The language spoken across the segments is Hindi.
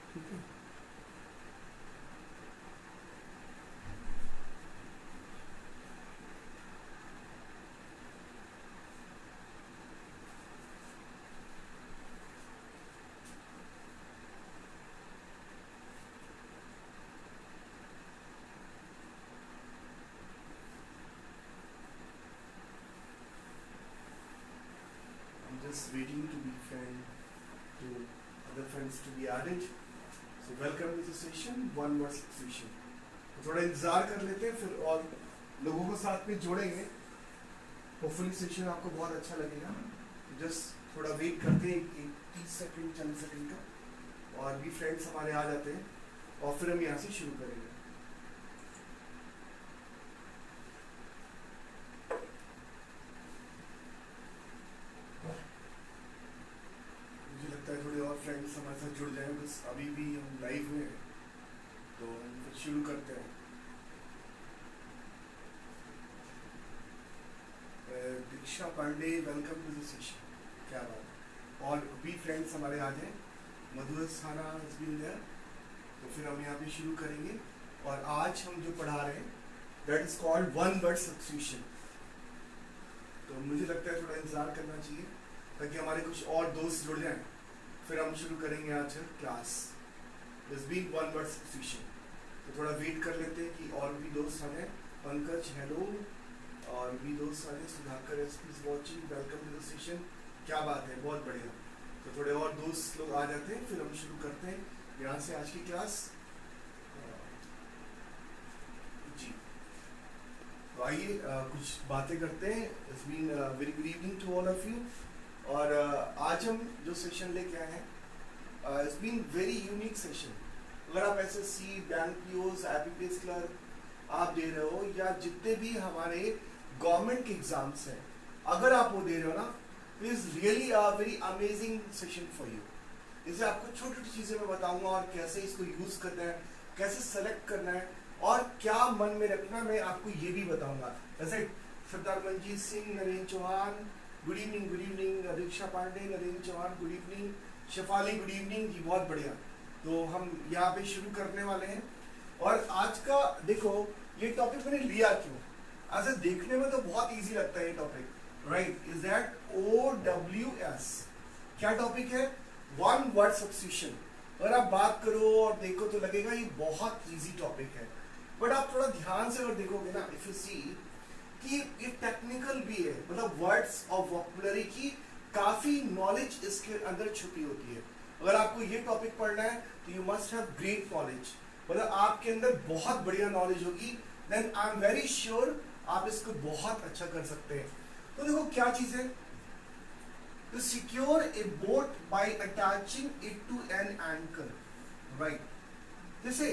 ठीक है। I'm just waiting to be friend to other friends to be added. So welcome to the session, one word session. तो थोड़ा इंतजार कर लेते हैं, फिर और लोगों को साथ में जोड़ेंगे। होपफुली सेशन आपको बहुत अच्छा लगेगा। जस्ट थोड़ा वेट करते हैं, 30 सेकंड 40 सेकंड का, और भी फ्रेंड्स हमारे आ जाते हैं और फिर हम यहाँ से शुरू करेंगे। मुझे लगता है थोड़े और फ्रेंड्स हमारे साथ जुड़ जाएं, बस अभी भी हम लाइव में हैं, तो फिर शुरू करते हैं। Diksha Pandey, welcome to the session. क्या बात है। और भी फ्रेंड्स हमारे आ जाएं। मधु साना has been there। तो फिर हम यहाँ पे शुरू करेंगे, और आज हम जो पढ़ा रहे हैं that is called one word substitution. तो मुझे लगता है थोड़ा इंतजार करना चाहिए ताकि हमारे कुछ और दोस्त जुड़ जाएं, फिर हम शुरू करेंगे आज class. This being one word substitution. तो थोड़ा वेट कर लेते हैं कि और भी दोस्त आ जाएं। पंकज हेलो, और भी दोस्त आ जाएं। Sudhakar S please watching, welcome to the session. क्या बात है, बहुत बढ़िया। तो थोड़े और दोस्त लोग आ जाते हैं, फिर हम शुरू करते हैं यहाँ से आज की क्लास। जी, तो आइए कुछ बातें करते हैं। It's been very good evening to all of you. और आज हम जो सेशन लेके आए हैं, it's been very unique session. अगर आप SSC, bank POs, IBPS clerk आप दे रहे हो, या जितने भी हमारे गवर्नमेंट के एग्जाम्स हैं, अगर आप वो दे रहे हो ना, is really a very amazing session for you. इसे आपको छोटी छोटी चीजें मैं बताऊंगा, और कैसे इसको यूज करना है, कैसे सेलेक्ट करना है, और क्या मन में रखना, मैं आपको ये भी बताऊंगा। जैसे Sardar Manjeet Singh, Narendra Chauhan good evening, good evening. Diksha Pandey, Narendra Chauhan good evening. Shefali good evening जी, बहुत बढ़िया। तो हम यहाँ पे शुरू करने वाले हैं। और आज का देखो, ये टॉपिक मैंने लिया क्यों, ऐसे देखने में तो बहुत इजी लगता है ये topic, right? Is that OWS। क्या टॉपिक है? One word substitution. अगर आप बात करो और देखो तो लगेगा ये बहुत इजी टॉपिक है, बट आप थोड़ा ध्यान से अगर देखोगे ना, इफ यू सी कि ये टेक्निकल भी है, मतलब वर्ड्स और वोकैबुलरी की काफी नॉलेज इसके अंदर छुपी होती है। अगर आपको ये टॉपिक पढ़ना है तो you must have great knowledge, मतलब आपके अंदर बहुत बढ़िया नॉलेज होगी। Then I am very sure आप इसको बहुत अच्छा कर सकते हैं। तो देखो क्या चीज है, to secure a boat by attaching it to an anchor, right? जैसे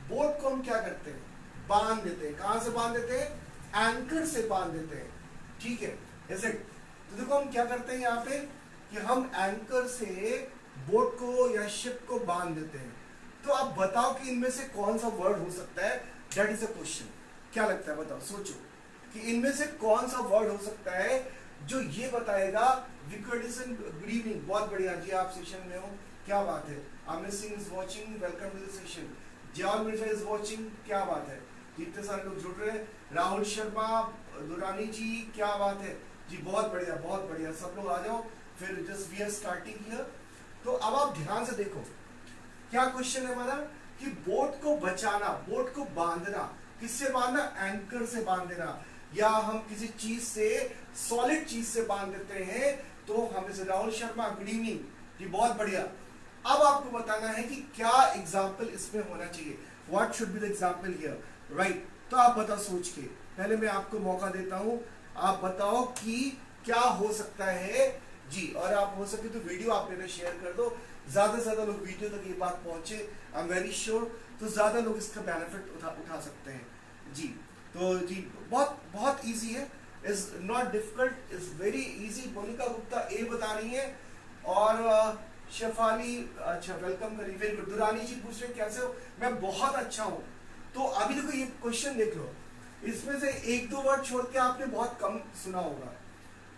बोट को हम क्या करते हैं, बांध देते हैं। कहां से बांध देते हैं? एंकर से बांध देते हैं, ठीक है? जैसे तो देखो हम क्या करते हैं यहाँ पे कि हम एंकर से बोट को या शिप को बांध देते हैं। तो आप बताओ कि इनमें से कौन सा वर्ड हो सकता है? That is a question. क्या लगता है, बताओ, सोचो कि इनमें से कौन सा वर्ड हो सकता है जो ये बताएगा। विकर्डिसन गुड इवनिंग, बहुत बढ़िया जी, आप सेशन में हो, क्या बात है। Amit Singh is watching, welcome to the session. Jayal Mirza is watching, क्या बात है। इतने सारे लोग जुड़ रहे हैं। राहुल शर्मा, दुरानी जी, क्या बात है जी, बहुत बढ़िया, बहुत बढ़िया। सब लोग आ जाओ, फिर just we are starting here. तो अब आप ध्यान से देखो, क्या क्वेश्चन है हमारा कि बोट को बचाना, बोट को बांधना, किससे बांधना? एंकर से बांध देना, या हम किसी चीज से, सॉलिड चीज से बांध देते हैं। तो हमें से राहुल शर्मा गुड इवनिंग जी, बहुत बढ़िया। अब आपको बताना है कि क्या एग्जाम्पल इसमें होना चाहिए, what should be the example here, right? तो आप बताओ सोच के, पहले मैं आपको मौका देता हूं, आप बताओ कि क्या हो सकता है जी। और आप हो सके तो वीडियो आप मेरे शेयर कर दो, ज्यादा से ज्यादा लोग वीडियो तक ये बात पहुंचे, आई एम वेरी श्योर, तो ज्यादा लोग इसका बेनिफिट उठा सकते हैं जी। तो जी बहुत बहुत इजी है, is not difficult, is very easy. Monika Gupta ए बता रही है, और शेफाली, अच्छा वेलकम करिए, वेरी गुड। दुरानी जी पूछ रहे कैसे हो, मैं बहुत अच्छा हूँ। तो अभी देखो ये क्वेश्चन देख लो, इसमें से एक दो वर्ड छोड़ के आपने बहुत कम सुना होगा।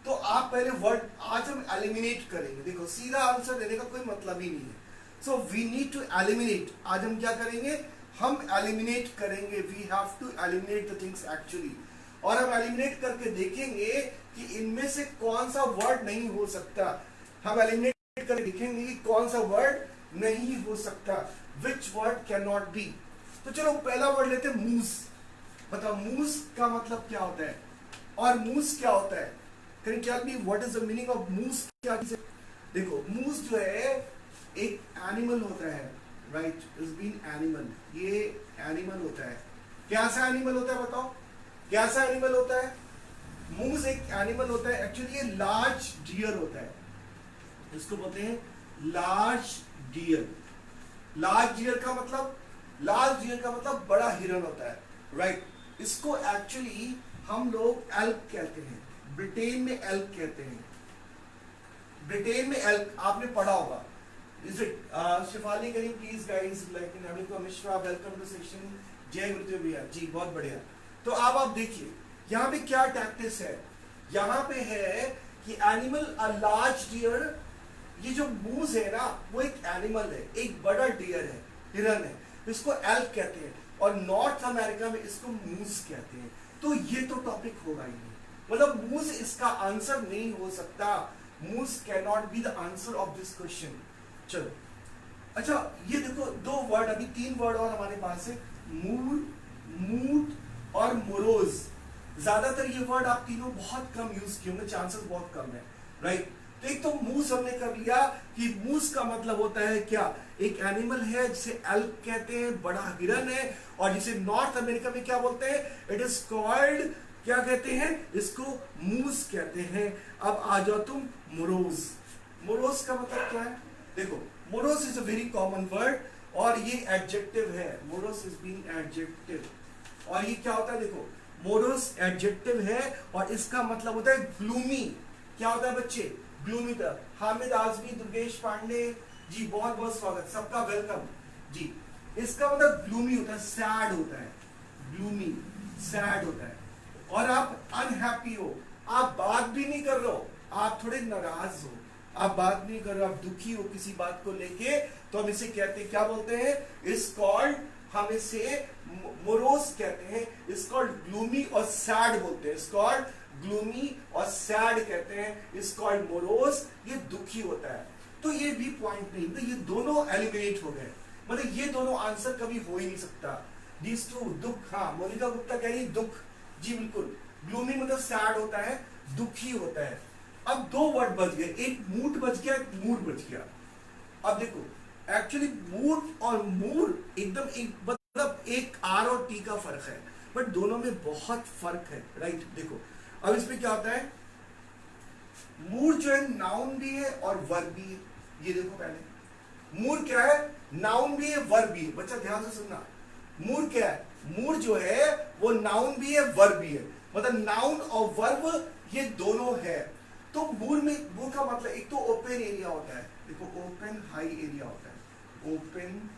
तो आप पहले वर्ड आज हम एलिमिनेट करेंगे। देखो सीधा आंसर देने का कोई मतलब ही नहीं है, so we need to eliminate. आज हम क्या करेंगे, हम एलिमिनेट करेंगे, we have to eliminate the things actually. और हम एलिमिनेट करके देखेंगे कि इनमें से कौन सा वर्ड नहीं हो सकता। हम एलिमिनेट करके देखेंगे कि कौन सा वर्ड नहीं हो सकता, which word can not B. तो चलो पहला वर्ड लेते हैं मूस। बताओ मूस का मतलब क्या होता है और मूस क्या होता है। Can you tell me what is the meaning of moose? क्या चीज है? देखो मूस जो है एक एनिमल होता है, राइट, इज बीन एनिमल, ये एनिमल होता है। कैसा एनिमल होता है बताओ, कैसा एनिमल होता है? मूस एक एनिमल होता है, एक्चुअली ये लार्ज डियर होता है, इसको बोलते हैं लार्ज डियर। लार्ज डियर का मतलब, लार्ज डियर का मतलब बड़ा हिरन होता है, राइट। इसको एक्चुअली हम लोग एल्क कहते हैं, ब्रिटेन में एल्क कहते हैं, ब्रिटेन में एल्क आपने पढ़ा होगा। Is it? Shifali can you please guys like Navika Mishra welcome to section। जय गुरुदेव भैया जी, बहुत बढ़िया। तो अब आप देखिए यहाँ पे क्या टैक्टिस है, यहाँ पे है कि एनिमल अ लार्ज डियर। ये जो मूस है ना वो एक एनिमल है, एक बड़ा डियर है, हिरन है, इसको एल्क कहते हैं और नॉर्थ अमेरिका में इसको मूस कहते हैं। तो ये तो टॉपिक होगा ही नहीं, मतलब मूस इसका आंसर नहीं हो सकता। Moose can not be the answer of this question. चलो अच्छा, ये देखो दो वर्ड, अभी तीन वर्ड और हमारे पास है, मूर, मूट और मोरोज। ज्यादातर ये वर्ड आप तीनों बहुत कम यूज किए होंगे, चांसेस बहुत कम है, राइट। तो एक तो मूस हमने कर लिया कि मूस का मतलब होता है क्या, एक एनिमल है जिसे एल्क कहते हैं, बड़ा हिरन है, और जिसे नॉर्थ अमेरिका में क्या बोलते हैं, इट इज कॉल्ड, क्या कहते हैं इसको, मूस कहते हैं। अब आ जाओ तुम मोरोज। मोरोज का मतलब क्या है? देखो morose is a very common word और ये एडजेक्टिव है, मोरोस इज बीइंग एडजेक्टिव। और ये क्या होता है, देखो मोरोस एडजेक्टिव है और इसका मतलब होता है ग्लूमी। क्या होता है बच्चे? ग्लूमी। था हामिद आजमी, दुर्गेश पांडे जी, बहुत बहुत स्वागत, सबका वेलकम जी। इसका मतलब ग्लूमी होता है, सैड होता है, ग्लूमी सैड होता है। और आप अनहैप्पी हो, आप बात भी नहीं कर रहे हो, आप थोड़े नाराज हो, आप बात नहीं कर रहे, आप दुखी हो किसी बात को लेके, तो हम इसे कहते हैं, क्या बोलते हैं, इस कॉल्ड, हम इसे मोरोस कहते हैं, इस कॉल्ड ग्लूमी और सैड बोलते हैं, इस कॉल्ड ग्लूमी और सैड कहते हैं, इस कॉल्ड मोरोस, ये दुखी होता है। तो ये भी पॉइंट नहीं, तो ये दोनों एलिमिनेट हो गए, मतलब ये दोनों आंसर कभी हो ही नहीं सकता। दिस टू, दुख, हाँ मोनिका गुप्ता कह रही दुख, जी बिल्कुल, ग्लूमी मतलब सैड होता है, दुखी होता है। अब दो वर्ड बच गए, एक मूड बच गया, एक मूड बच गया। अब देखो एक्चुअली मूड और मूड एकदम एक, मतलब एक आर और टी का फर्क है, बट दोनों में बहुत फर्क है, राइट। देखो अब इसमें क्या होता है, मूड जो है नाउन भी है और वर्ब भी है। ये देखो पहले मूड क्या है, नाउन भी है वर्ब भी है, बच्चा ध्यान से सुनना। मूड क्या है, मूड जो है वो नाउन भी है वर्ब भी है, मतलब नाउन और वर्ब ये दोनों है। तो मूड में, मूड का मतलब एक तो ओपन एरिया होता है, देखो ओपन हाई एरिया होता है, ओपन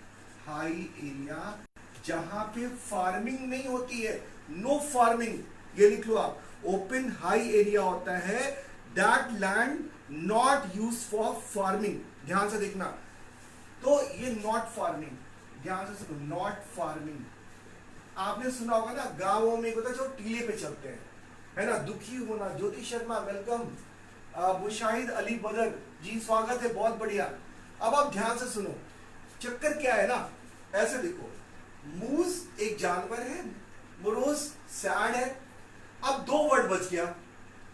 हाई एरिया जहां पे फार्मिंग नहीं होती है, नो फार्मिंग, ये लिख लो आप, ओपन हाई एरिया होता है, that land not use for farming. ध्यान से देखना, तो ये नॉट फार्मिंग, ध्यान से सुनो, नॉट फार्मिंग। आपने सुना होगा ना गांवों में होता है जो टीले पे चलते हैं, है ना, दुखी होना। ज्योति शर्मा वेलकम, मुशाहिद अली बदर जी स्वागत है, बहुत बढ़िया। अब आप ध्यान से सुनो, चक्कर क्या है ना, ऐसे देखो, मूस एक जानवर है, मोरोस सैड है। अब दो वर्ड बच गया,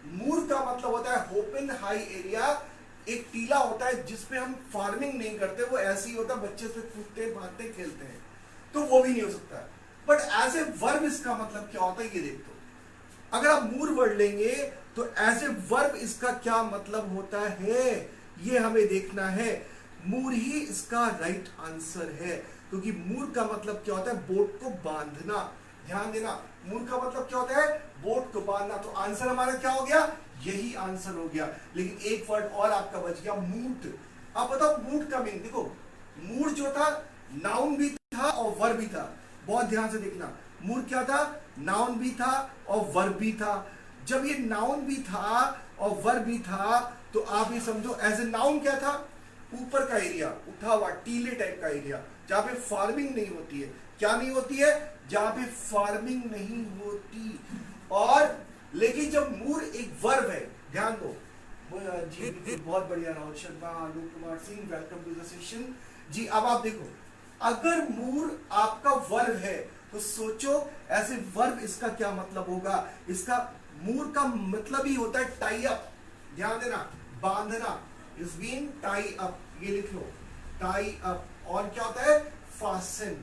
मूर का मतलब होता है ओपन हाई एरिया, एक टीला होता है जिसपे हम फार्मिंग नहीं करते, वो ऐसे ही होता है, बच्चे से कूदते भागते खेलते हैं, तो वो भी नहीं हो सकता। बट एज ए वर्ब इसका मतलब क्या होता है ये देख दो। अगर आप मूर वर्ड लेंगे तो एज ए वर्ब इसका क्या मतलब होता है ये हमें देखना है। मूर ही इसका राइट आंसर है, क्योंकि मूर का मतलब क्या होता है, बोट को बांधना। ध्यान देना, मूर का मतलब क्या होता है, बोट को बांधना। तो आंसर हमारा क्या हो गया, यही आंसर हो गया। लेकिन एक वर्ड और आपका बच गया, मूड। अब बताओ मूड का मीनिंग देखो, मूड जो था नाउन भी था और वर्ब भी था, बहुत ध्यान से देखना। मूड क्या था, नाउन भी था और वर्ब भी था। जब ये नाउन भी था और वर्ब भी था तो आप ये समझो एज ए नाउन क्या था, ऊपर का एरिया, उठा हुआ टीले टाइप का एरिया, जहां पे फार्मिंग नहीं होती है। क्या नहीं होती है? जहां पे फार्मिंग नहीं होती। और लेकिन जब मूर एक वर्ब है, ध्यान दो जी, बहुत बढ़िया Rahul Sharma, Alok Kumar Singh, welcome to the session जी। अब आप देखो, अगर मूर आपका वर्ब है तो सोचो ऐसे वर्ब इसका क्या मतलब होगा। इसका मूर का मतलब ही होता है टाई अप, ध्यान देना, बांधना, इज बीन टाई अप, ये लिख लो, टाई अप। और क्या होता है? फास्टन,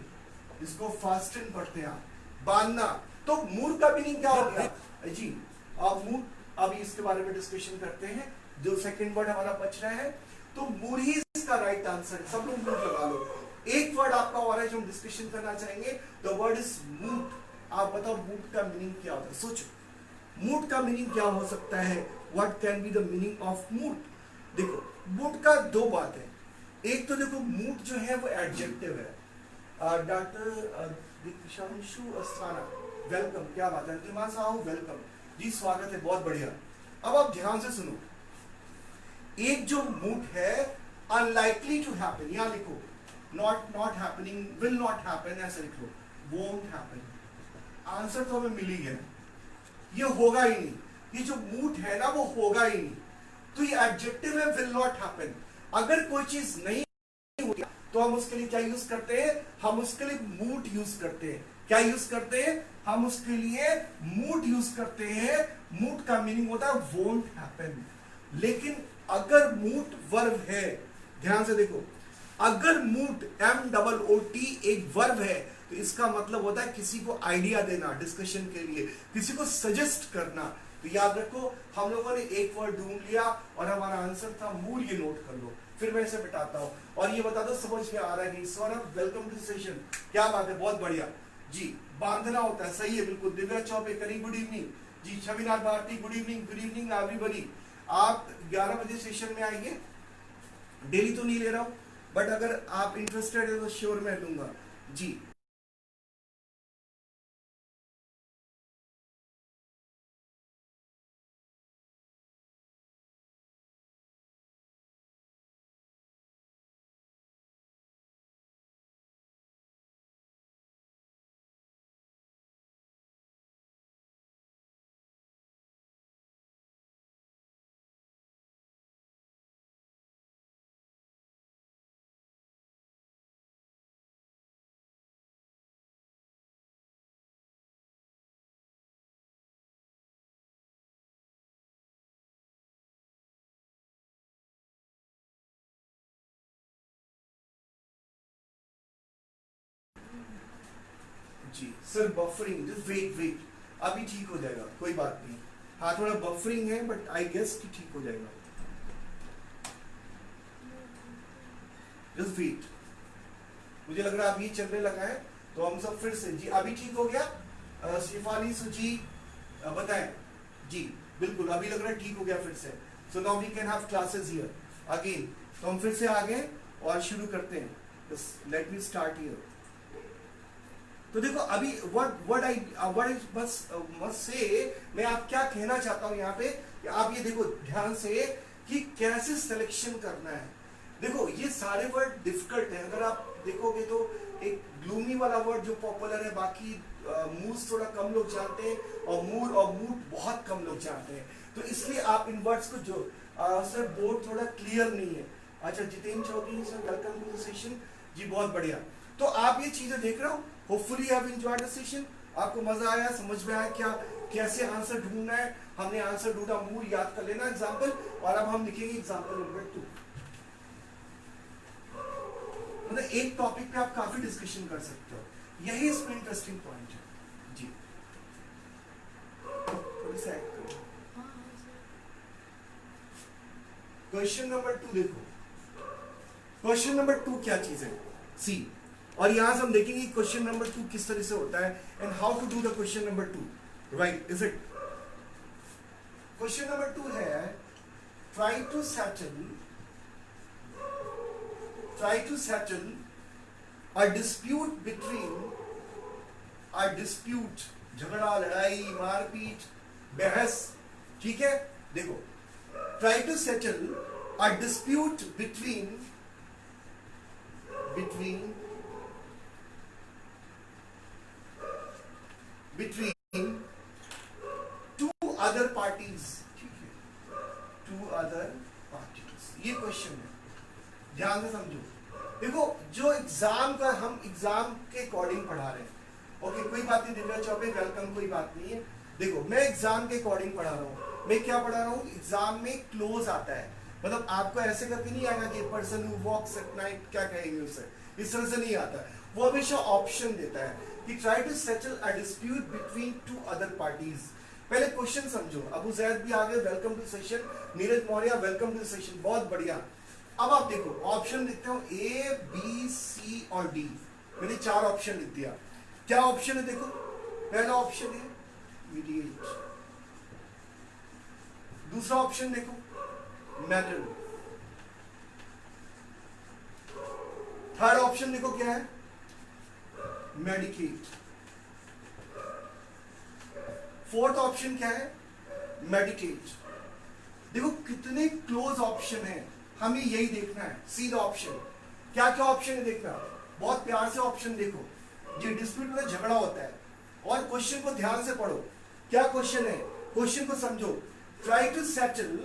इसको फास्टन पढ़ते हैं आप, बांधना। तो मूर का मीनिंग क्या हो गया जी? अब मूर, अभी इसके बारे में डिस्कशन करते हैं। जो सेकंड वर्ड हमारा बच रहा है, तो मूर ही इसका राइट आंसर। सब लोग मूर लगा लो। एक वर्ड आपका और है जो हम डिस्कशन करना चाहेंगे, द वर्ड इज मूट। आप बताओ मूट का मीनिंग क्या होता है? सोचो मूट का मीनिंग क्या हो सकता है? What can be the meaning of moot? देखो, मूट का दो बात है। एक तो देखो, मूट जो है वो एडजेक्टिव है। डॉक्टर दीक्षांशु अस्थाना, वेलकम, क्या बात है। अंतिमा साहू, वेलकम जी, स्वागत है, बहुत बढ़िया। अब आप ध्यान से सुनो, एक जो मूट है, अनलाइकली टू हैपन, यहां लिखो, not happening, will not happen, ऐसे लिख लो, वोंट हैपन। आंसर तो हमें मिल ही गया, ये होगा ही नहीं। ये जो मूट है ना, वो होगा ही नहीं। तो ये एडजेक्टिव है, विल नॉट हैपन। अगर कोई चीज नहीं होती तो हम उसके लिए क्या यूज करते हैं? हम उसके लिए मूट यूज करते हैं। क्या यूज करते हैं? हम उसके लिए मूट यूज करते हैं। मूट का मीनिंग होता है वोंट हैपन। लेकिन अगर मूट वर्ब है, ध्यान से देखो, अगर मूट MOOT एक वर्ब है, तो इसका मतलब होता है किसी को आइडिया देना, डिस्कशन के लिए, किसी को सजेस्ट करना। तो याद रखो, हम लोगों ने एक वर्ड ढूंढ लिया और हमारा आंसर था मूल। ये नोट कर लो, फिर मैं इसे मिटाता हूं और ये बता दो समझ में आ रहा है कि सौरभ, वेलकम टू सेशन, क्या बात है, बहुत बढ़िया जी। बांधना होता है, सही है, बिल्कुल। दिव्या चौबे, करी गुड इवनिंग जी। Chhavinath Bharti, good evening, good evening everybody. आप 11 बजे सेशन में आइए। डेली तो नहीं ले रहा हूं, बट अगर आप इंटरेस्टेड है तो श्योर मैं लूंगा जी। जी sir, buffering, just wait wait, अभी ठीक हो जाएगा, कोई बात नहीं। हाँ, थोड़ा बफरिंग है, बट आई गेस कि ठीक हो जाएगा। जस्ट वेट, मुझे लग रहा है अभी चलने लगा है, तो हम सब फिर से जी। अभी ठीक हो गया? शिफाली सुजी बताएं जी। बिल्कुल, अभी लग रहा है ठीक हो गया फिर से। So now we can have classes here again. तो हम फिर से आ गए और शुरू करते हैं। Let me start here. तो देखो, अभी व्हाट बस मस्ट से, मैं आप क्या कहना चाहता हूं यहाँ पे, कि आप ये देखो ध्यान से कि कैसे सिलेक्शन करना है। देखो, ये सारे वर्ड डिफिकल्ट है। अगर आप देखोगे तो एक ग्लूमी वाला वर्ड जो पॉपुलर है, बाकी मूस थोड़ा कम लोग जानते हैं, और मूर और मूट बहुत कम लोग जानते हैं। तो इसलिए आप इन वर्ड्स को जो सर बोर्ड थोड़ा क्लियर नहीं है। अच्छा, Jitendra Chaudhary sir, welcome to the session जी, बहुत बढ़िया। तो आप ये चीजें देख रहे हो, hopefully have enjoyed the session. आपको मजा आया, समझ में आया क्या कैसे आंसर ढूंढना है। हमने आंसर ढूंढा, मूल याद कर लेना एग्जांपल, और अब हम लिखेंगे एग्जांपल नंबर 2। मतलब एक टॉपिक पे आप काफी डिस्कशन कर सकते हो, यही इसमें इंटरेस्टिंग पॉइंट है जी। थोड़ी सा एक्ट करो। क्वेश्चन नंबर 2 देखो, क्वेश्चन नंबर 2 क्या चीज है? सी। और यहां से हम देखेंगे क्वेश्चन नंबर 2 किस तरह से होता है, and how to do the question number 2, right? Is it? Question number 2 है, try to settle a dispute between, a dispute, झगड़ा, लड़ाई, मारपीट, बहस, ठीक है? देखो, try to settle a dispute between between two other parties, ठीक है, two other parties, ये क्वेश्चन है, ध्यान से समझो। देखो जो एग्जाम का हम एग्जाम के अकॉर्डिंग पढ़ा रहे हैं, ओके कोई बात नहीं, दिव्या चौबे वेलकम, कोई बात नहीं है। देखो मैं एग्जाम के अकॉर्डिंग पढ़ा रहा हूँ, मैं क्या पढ़ा रहा हूँ, एग्जाम में क्लोज आता है, मतलब आपको ऐसे करके नहीं आएगा कि person who walks at night क्या कहेंगे उसे, इस तरह से नहीं आता है। वो हमेशा ऑप्शन देता है कि try to settle a dispute between two other parties. पहले क्वेश्चन समझो। अबू जैद भी आ गए, welcome to session. Neeraj Maurya welcome to session, बहुत बढ़िया। अब आप देखो ऑप्शन लिखते हो ए बी सी और डी, मैंने 4 ऑप्शन लिख दिया। क्या ऑप्शन है देखो, पहला ऑप्शन है मीडिएट, दूसरा ऑप्शन देखो मेटल, थर्ड ऑप्शन देखो क्या है मेडिकेट, फोर्थ ऑप्शन क्या है मेडिटेट। देखो कितने क्लोज ऑप्शन है, हमें यही देखना है, सीधा ऑप्शन। क्या क्या ऑप्शन है देखना, बहुत प्यार से ऑप्शन देखो। ये डिस्प्यूट में झगड़ा होता है, और क्वेश्चन को ध्यान से पढ़ो। क्या क्वेश्चन है, क्वेश्चन को समझो। Try to settle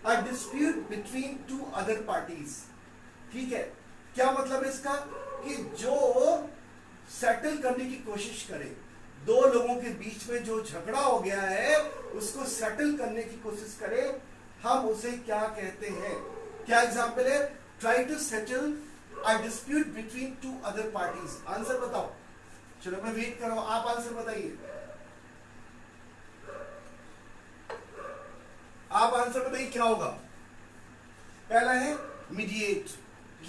a dispute between two other parties, ठीक है। क्या मतलब है इसका, कि जो सेटल करने की कोशिश करे, दो लोगों के बीच में जो झगड़ा हो गया है उसको सेटल करने की कोशिश करे, हम उसे क्या कहते हैं। क्या एग्जाम्पल है, try to settle a dispute between two other parties. Answer बताओ, चलो मैं वेट कर रहा हूं, आप आंसर बताइए, आप आंसर बताइए क्या होगा। पहला है मीडिएट,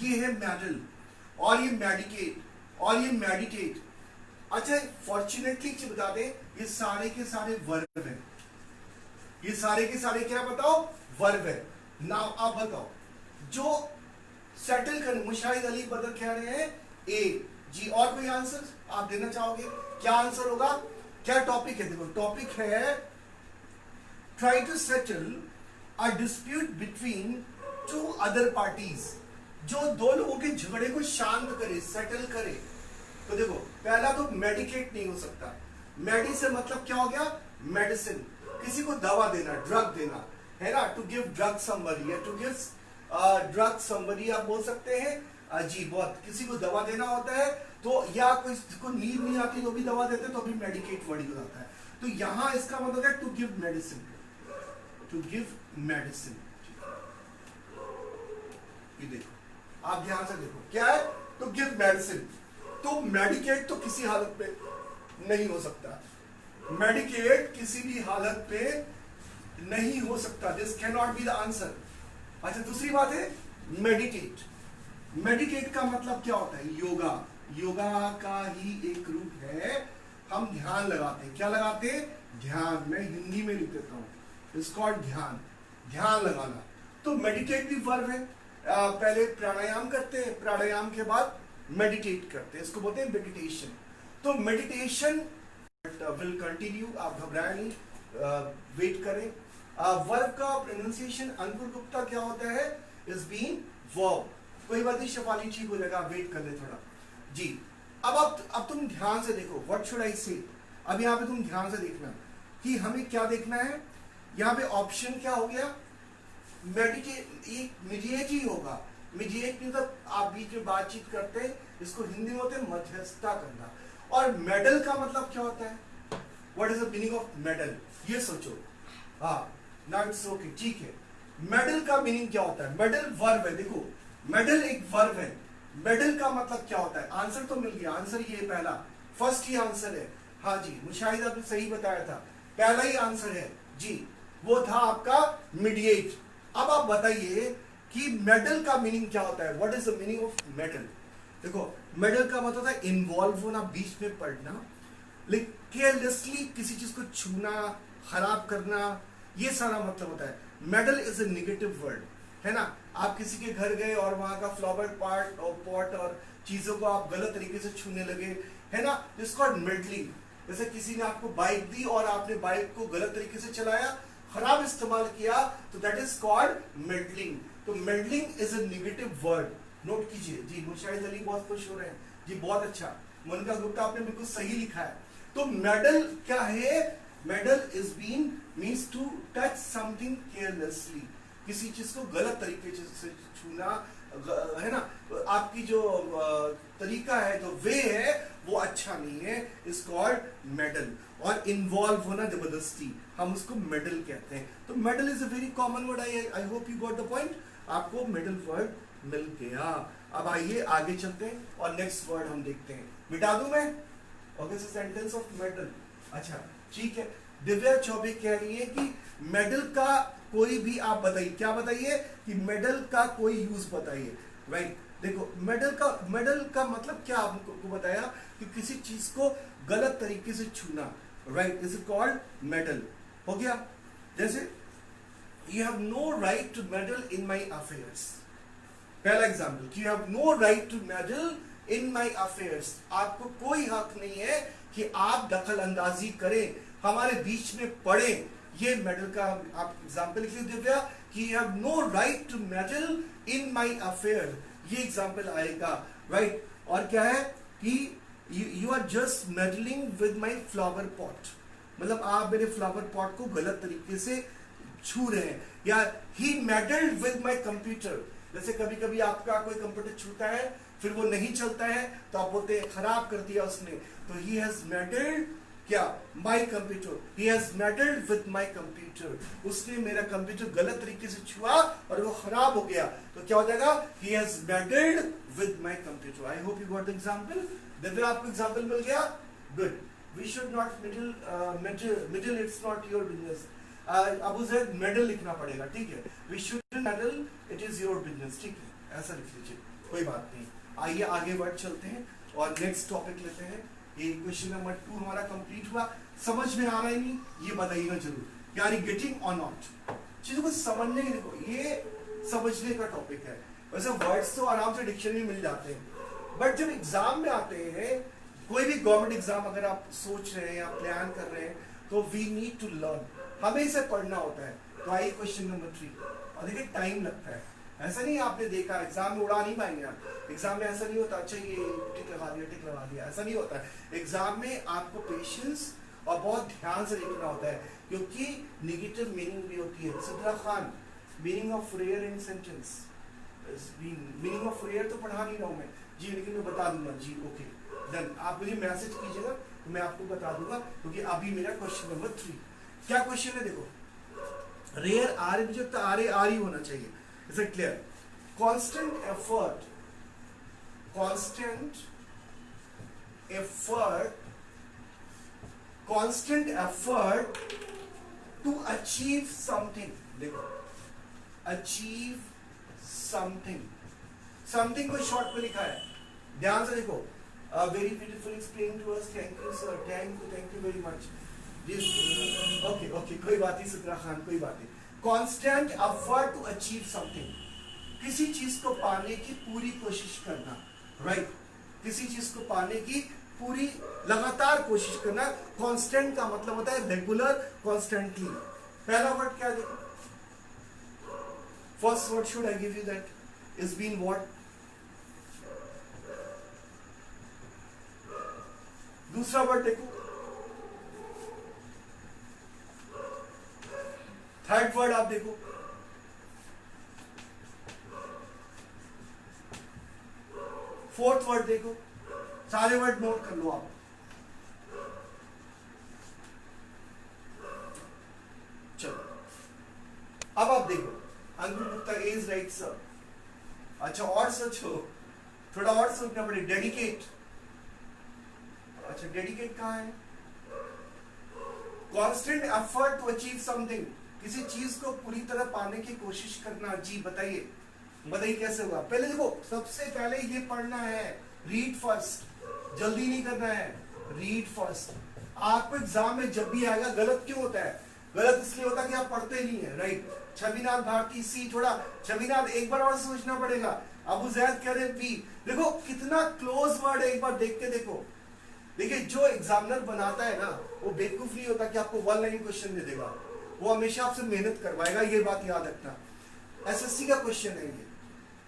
ये है मेडल, और ये मेडिकेट, और ये मेडिटेट। अच्छा फॉर्चुनेटली बता दें, ये सारे के सारे वर्ब हैं, ये सारे के सारे क्या बताओ वर्ब है। नाउ आप बताओ, जो सेटल कर, मुशाहिद अली बदर कह रहे हैं ए जी, और कोई आंसर आप देना चाहोगे, क्या आंसर होगा। क्या टॉपिक है, देखो टॉपिक है try to settle a dispute between two other parties, जो दो लोगों के झगड़े को शांत करे, सेटल करे। तो देखो पहला तो मेडिकेट नहीं हो सकता, मेडी से मतलब क्या हो गया मेडिसिन, किसी को दवा देना, ड्रग देना, है ना। टू गिव ड्रग समबडी या टू गिव ड्रग समबडी आप बोल सकते हैं जी, बहुत किसी को दवा देना होता है तो, या कोई को नींद नहीं आती तो भी दवा देते तो भी मेडिकेट वर्ड हो जाता है। तो यहां इसका मतलब है to give medicine, to give medicine. ये देखो आप ध्यान से देखो क्या है, टू गिव मेडिसिन। तो मेडिकेट तो किसी हालत पे नहीं हो सकता, मेडिकेट किसी भी हालत पे नहीं हो सकता, this can not be the answer. अच्छा दूसरी बात है मेडिटेट, मेडिटेट का मतलब क्या होता है योगा, योगा का ही एक रूप है, हम ध्यान लगाते हैं। क्या लगाते हैं, ध्यान, मैं हिंदी में लिख देता हूं, इसका ध्यान, ध्यान लगाना। तो मेडिटेट भी वर्ब है, पहले प्राणायाम करते हैं, प्राणायाम के बाद मेडिटेट करते हैं, इसको बोलते हैं मेडिटेशन। तो मेडिटेशन विल कंटिन्यू, आप घबराए नहीं, वेट करें। वर्ब का प्रोनाउंसिएशन अंकुर गुप्ता क्या होता है, इज बीन वर्ब। कोई बात नहीं, शफाली ठीक हो जाएगा, आप वेट कर ले थोड़ा जी। अब तुम ध्यान से देखो, व्हाट शुड आई से। अब यहाँ पे तुम ध्यान से देखना कि हमें क्या देखना है। यहाँ पे ऑप्शन क्या हो गया, मीडिएट ही होगा। मीडिएट मतलब आप बीच में बातचीत करते हैं, इसको हिंदी में होते हैं मध्यस्थता करना। और मेडल का मतलब क्या होता है, what is the meaning of medal, ये सोचो। हाँ नाउ इट्स ओके, ठीक है। मेडल का मीनिंग क्या होता है, मेडल वर्ब है, देखो मेडल एक वर्ब है। मेडल का मतलब क्या होता है, आंसर तो मिल गया, आंसर ये पहला फर्स्ट ही आंसर है। हाँ जी मुशाहिद आपने सही बताया था, पहला ही आंसर है जी, वो था आपका मीडिएट। अब आप बताइए कि मेडल का मीनिंग क्या होता है, what is the meaning of medal. देखो मेडल का मतलब है इन्वॉल्व होना, बीच में पड़ना, लेकिन केयरलेसली किसी चीज को छूना, खराब करना, ये सारा मतलब होता है। Meddle is a negative word, है ना। आप किसी के घर गए और वहां का फ्लावर पार्ट और पॉट और चीजों को आप गलत तरीके से छूने लगे, है ना, दिस कॉल्ड मेडलिंग। जैसे किसी ने आपको बाइक दी और आपने बाइक को गलत तरीके से चलाया, खराब इस्तेमाल किया, तो दैट इज कॉल्ड मेडलिंग। तो meddling is a negative word, note कीजिए जी। मुशाहिद अली बहुत खुश हो रहे हैं जी, बहुत अच्छा। मोनिका गुप्ता आपने बिल्कुल सही लिखा है। तो मेडल क्या है? Meddle is been means to touch something carelessly, किसी चीज को गलत तरीके से छूना, है ना। आपकी जो तरीका है, जो वे है, वो अच्छा नहीं है, इज कॉल्ड मेडल। और इन्वॉल्व होना जबरदस्ती, हम उसको मेडल कहते हैं। तो medal is a very common word. I hope you got the point. आपको मेडल वर्ड मिल गया। अब आइए आगे चलते हैं और नेक्स्ट वर्ड हम देखते हैं। मिटा दूं मैं? Okay, sentence of medal. अच्छा ठीक है। दिव्या चौबे कह रही है कि मेडल का कोई भी आप बताइए, क्या बताइए कि मेडल का कोई यूज बताइए। राइट, देखो मेडल का मतलब क्या आपको बताया कि किसी चीज को गलत तरीके से छूना। Right, is called meddle. हो गया। जैसे you have no right to meddle in my affairs. पहला एग्जाम्पल कि you have no right to meddle in my affairs. आपको कोई हक नहीं है कि आप दखल अंदाजी करें, हमारे बीच में पड़े। ये मेडल का आप एग्जाम्पल लिखिए दिव्या कि you have no right to meddle in my affair. ये एग्जाम्पल आएगा। राइट, और क्या है कि you are just meddling with my flower pot, मतलब आप मेरे फ्लावर पॉट को गलत तरीके से छू रहे हैं। या ही मेडल्ड विद माई कंप्यूटर। जैसे कभी कभी आपका कोई कंप्यूटर छूता है, फिर वो नहीं चलता है, तो आप बोलते हैं खराब कर दिया उसने। तो ही हैज मेडल्ड क्या? My computer. He has meddled with my computer. उसने मेरा कंप्यूटर गलत तरीके से छुआ और वो खराब हो गया, तो क्या हो जाएगा? He has meddled with my computer. I hope you got the example. Divya, आपको एग्जाम्पल मिल गया? Good. We should not meddle, it's not your business. Abu Zaid meddle लिखना पड़ेगा, ठीक है। We should meddle, it is your business, ठीक है, ऐसा लिख लीजिए, कोई बात नहीं। आइए आगे वर्ड चलते हैं और नेक्स्ट टॉपिक लेते हैं। ये क्वेश्चन नंबर 2 हमारा कंप्लीट हुआ। समझ में आ रहा है नहीं, ये बताइएगा जरूर, यार गेटिंग और नॉट। चीजों को समझने के, देखो ये समझने का टॉपिक है। वैसे वर्ड्स तो आराम से डिक्शनरी में मिल जाते हैं, बट जब एग्जाम में आते हैं, कोई भी गवर्नमेंट एग्जाम अगर आप सोच रहे हैं या प्लान कर रहे हैं, तो वी नीड टू लर्न, हमें इसे पढ़ना होता है। तो आइए क्वेश्चन नंबर 3। और देखिए टाइम लगता है, ऐसा नहीं आपने देखा एग्जाम में उड़ा नहीं पाएंगे आप। एग्जाम में ऐसा नहीं होता अच्छा ये टिक लगा दिया, ऐसा नहीं होता है। एग्जाम में आपको पेशेंस और बहुत ध्यान से लिखना होता है, क्योंकि नेगेटिव मीनिंग भी होती है। Sidra Khan, meaning of rare in sentence. Meaning of rare तो पढ़ा नहीं रहा हूं मैं जी, लेकिन मैं बता दूंगा जी। ओके डन, आप मुझे मैसेज कीजिएगा तो मैं आपको बता दूंगा, क्योंकि अभी मेरा क्वेश्चन नंबर 3 क्या क्वेश्चन है। देखो रेयर आर मुझे तो आर ही होना चाहिए। Is it clear? Constant effort to achieve something. देखो achieve something को शॉर्ट में लिखा है, ध्यान से देखो। Very beautiful explained to us. Thank you sir. Thank you very much. Okay, कोई बात नहीं सिद्रा खान, कोई बात नहीं। Constant effort to achieve something, किसी चीज को पाने की पूरी कोशिश करना। राइट, किसी चीज को पाने की पूरी लगातार कोशिश करना। कांस्टेंट का मतलब होता है रेगुलर, कॉन्स्टेंटली। पहला वर्ड क्या देखो, first word should I give you that is been what. दूसरा वर्ड देखो, थर्ड वर्ड आप देखो, फोर्थ वर्ड देखो, सारे वर्ड नोट कर लो आप। चलो अब आप देखो, अंकुर गुप्ता इज राइट सर। अच्छा और सोचो, थोड़ा और सोचना पड़े। डेडिकेट, अच्छा डेडिकेट कहाँ है? Constant effort to achieve something, किसी चीज को पूरी तरह पाने की कोशिश करना। जी बताइए कैसे होगा। पहले देखो, सबसे पहले ये पढ़ना है, रीड फर्स्ट, जल्दी नहीं करना है, रीड फर्स्ट। आपको एग्जाम में जब भी आएगा, गलत क्यों होता है? गलत इसलिए होता है कि आप पढ़ते नहीं है। राइट, छविनाथ भारती सी, थोड़ा छविनाथ एक बार और सोचना पड़ेगा। अबू जैद कह रहे बी। देखो कितना क्लोज वर्ड है, एक बार देख के देखो। देखिए जो एग्जामिनर बनाता है ना, वो बेवकूफ नहीं होता कि आपको 1 लाइन क्वेश्चन दे देगा, वो हमेशा आपसे मेहनत करवाएगा, ये बात याद रखना। एसएससी का क्वेश्चन है ये,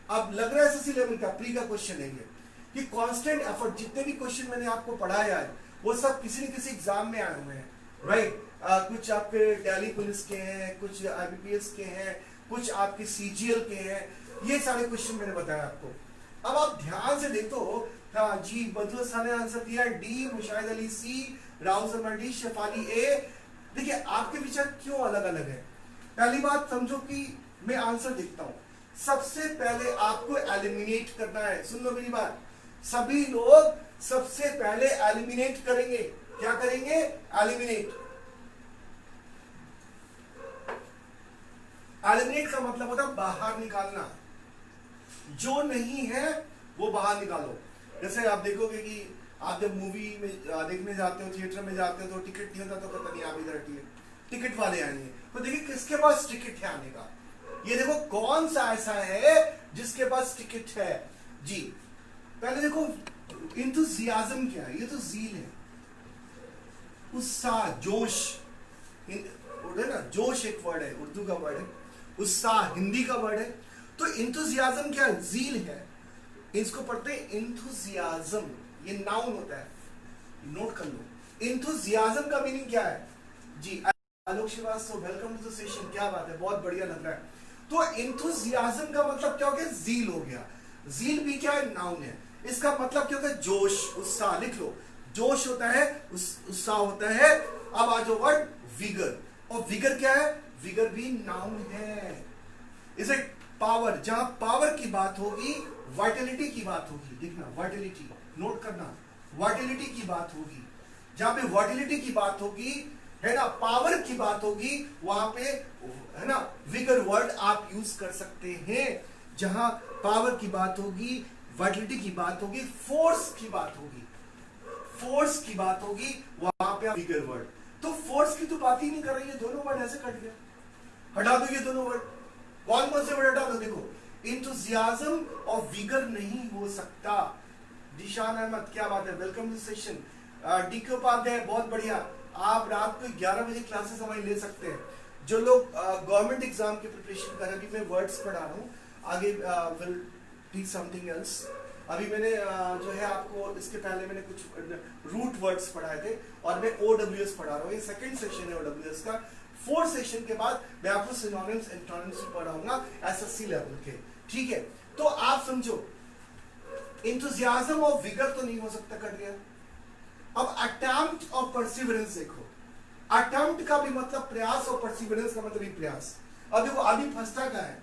अब लग रहा है एसएससी लेवल का प्री का क्वेश्चन है ये कि कांस्टेंट एफर्ट, जितने भी क्वेश्चन मैंने आपको पढ़ाया है वो सब किसी न किसी एग्जाम में आए हुए हैं, राइट। कुछ आपके दिल्ली पुलिस के हैं, कुछ आईबीपीएस के हैं, कुछ आपके सीजीएल के हैं, ये सारे क्वेश्चन मैंने बताया आपको। अब आप ध्यान से देखो, हाँ जी, बदरुल हसन ने आंसर दिया डी, मुशाहिद अली सी, राउज अहमद डी, शेफाली ए। देखिए आपके विचार क्यों अलग अलग है। पहली बात समझो कि मैं आंसर देखता हूं, सबसे पहले आपको एलिमिनेट करना है। सुन लो मेरी बात, सभी लोग सबसे पहले एलिमिनेट करेंगे। क्या करेंगे? एलिमिनेट। एलिमिनेट का मतलब होता है बाहर निकालना, जो नहीं है वो बाहर निकालो। जैसे आप देखोगे कि आप जब मूवी में देखने जाते हो, थिएटर में जाते हो, तो टिकट नहीं होता तो पता नहीं आप इधर हटिए, टिकट वाले आएंगे। तो देखिए किसके पास टिकट है आने का, ये देखो कौन सा ऐसा है जिसके पास टिकट है जी। पहले देखो इंथुसियाज्म क्या है, ये तो जील है, उत्साह, जोश, ना जोश एक वर्ड है, उर्दू का वर्ड है, उत्साह हिंदी का वर्ड है। तो इंथुसियाज्म क्या है? जील है। इसको पढ़ते हैं इंथुसियाज्म, ये नाउन होता है, नोट कर लो। इंथुसियाज्म का मीनिंग क्या है जी? Alok Shrivastava, welcome to the session, क्या बात है, बहुत बढ़िया लग रहा है। तो इंथुसियाज्म का मतलब क्या हो गया? जील हो गया। जील भी क्या है? नाउन है। इसका मतलब क्या होता है? जोश, उत्साह। लिख लो, जोश होता है, उत्साह होता है। अब आ जाओ वर्ड विगर, और विगर क्या है? विगर भी नाउन है। इसे पावर, जहां पावर की बात होगी वाइटलिटी की बात होगी, देखना वाइटलिटी, नोट करना, वाइटलिटी की बात होगी। जहां पे वाइटलिटी की बात होगी, है ना, पावर की बात होगी, वहां पे है ना विगर वर्ड आप यूज कर सकते हैं। जहां पावर की बात होगी, वाइटलिटी की बात होगी, फोर्स की बात होगी, फोर्स की बात होगी, वहां पे विगर वर्ड। तो फोर्स की तो बात ही नहीं कर रही है, दोनों वर्ड ऐसे कट गए। हटा दो ये दोनों वर्ड, कौन कौन से वर्ड हटा दो? देखो इंथुसियाज्म और विगर नहीं हो सकता। दिशान अहमद, क्या बात है, welcome to session. D K Upadhyay, बहुत बढ़िया। आप रात को 11 बजे क्लासेस हमारी ले सकते हैं। जो लोग गवर्नमेंट एग्जाम की प्रिपरेशन कर रहे हैं, अभी मैं वर्ड्स पढ़ा रहा हूँ, आगे विल टीच समथिंग एल्स। अभी मैंने जो है आपको, इसके पहले मैंने कुछ रूट वर्ड्स पढ़ाए थे, और मैं ओडब्ल्यूएस पढ़ा रहा हूँ। ये सेकंड सेशन है ओडब्ल्यूएस का। फोर्थ सेशन के बाद मैं आपको सिनोनिम्स एंटोनिम्स पढ़ाऊंगा एसएससी लेवल के, ठीक है। तो आप समझो, इंथुसियाज्म और विगर तो नहीं हो सकता, कट गया। अब अटेम्प्ट और परसिवरेंस देखो, अटेम्प्ट का भी मतलब प्रयास और परसिवरेंस का मतलब भी प्रयास। अब देखो आदमी फंसता क्या है,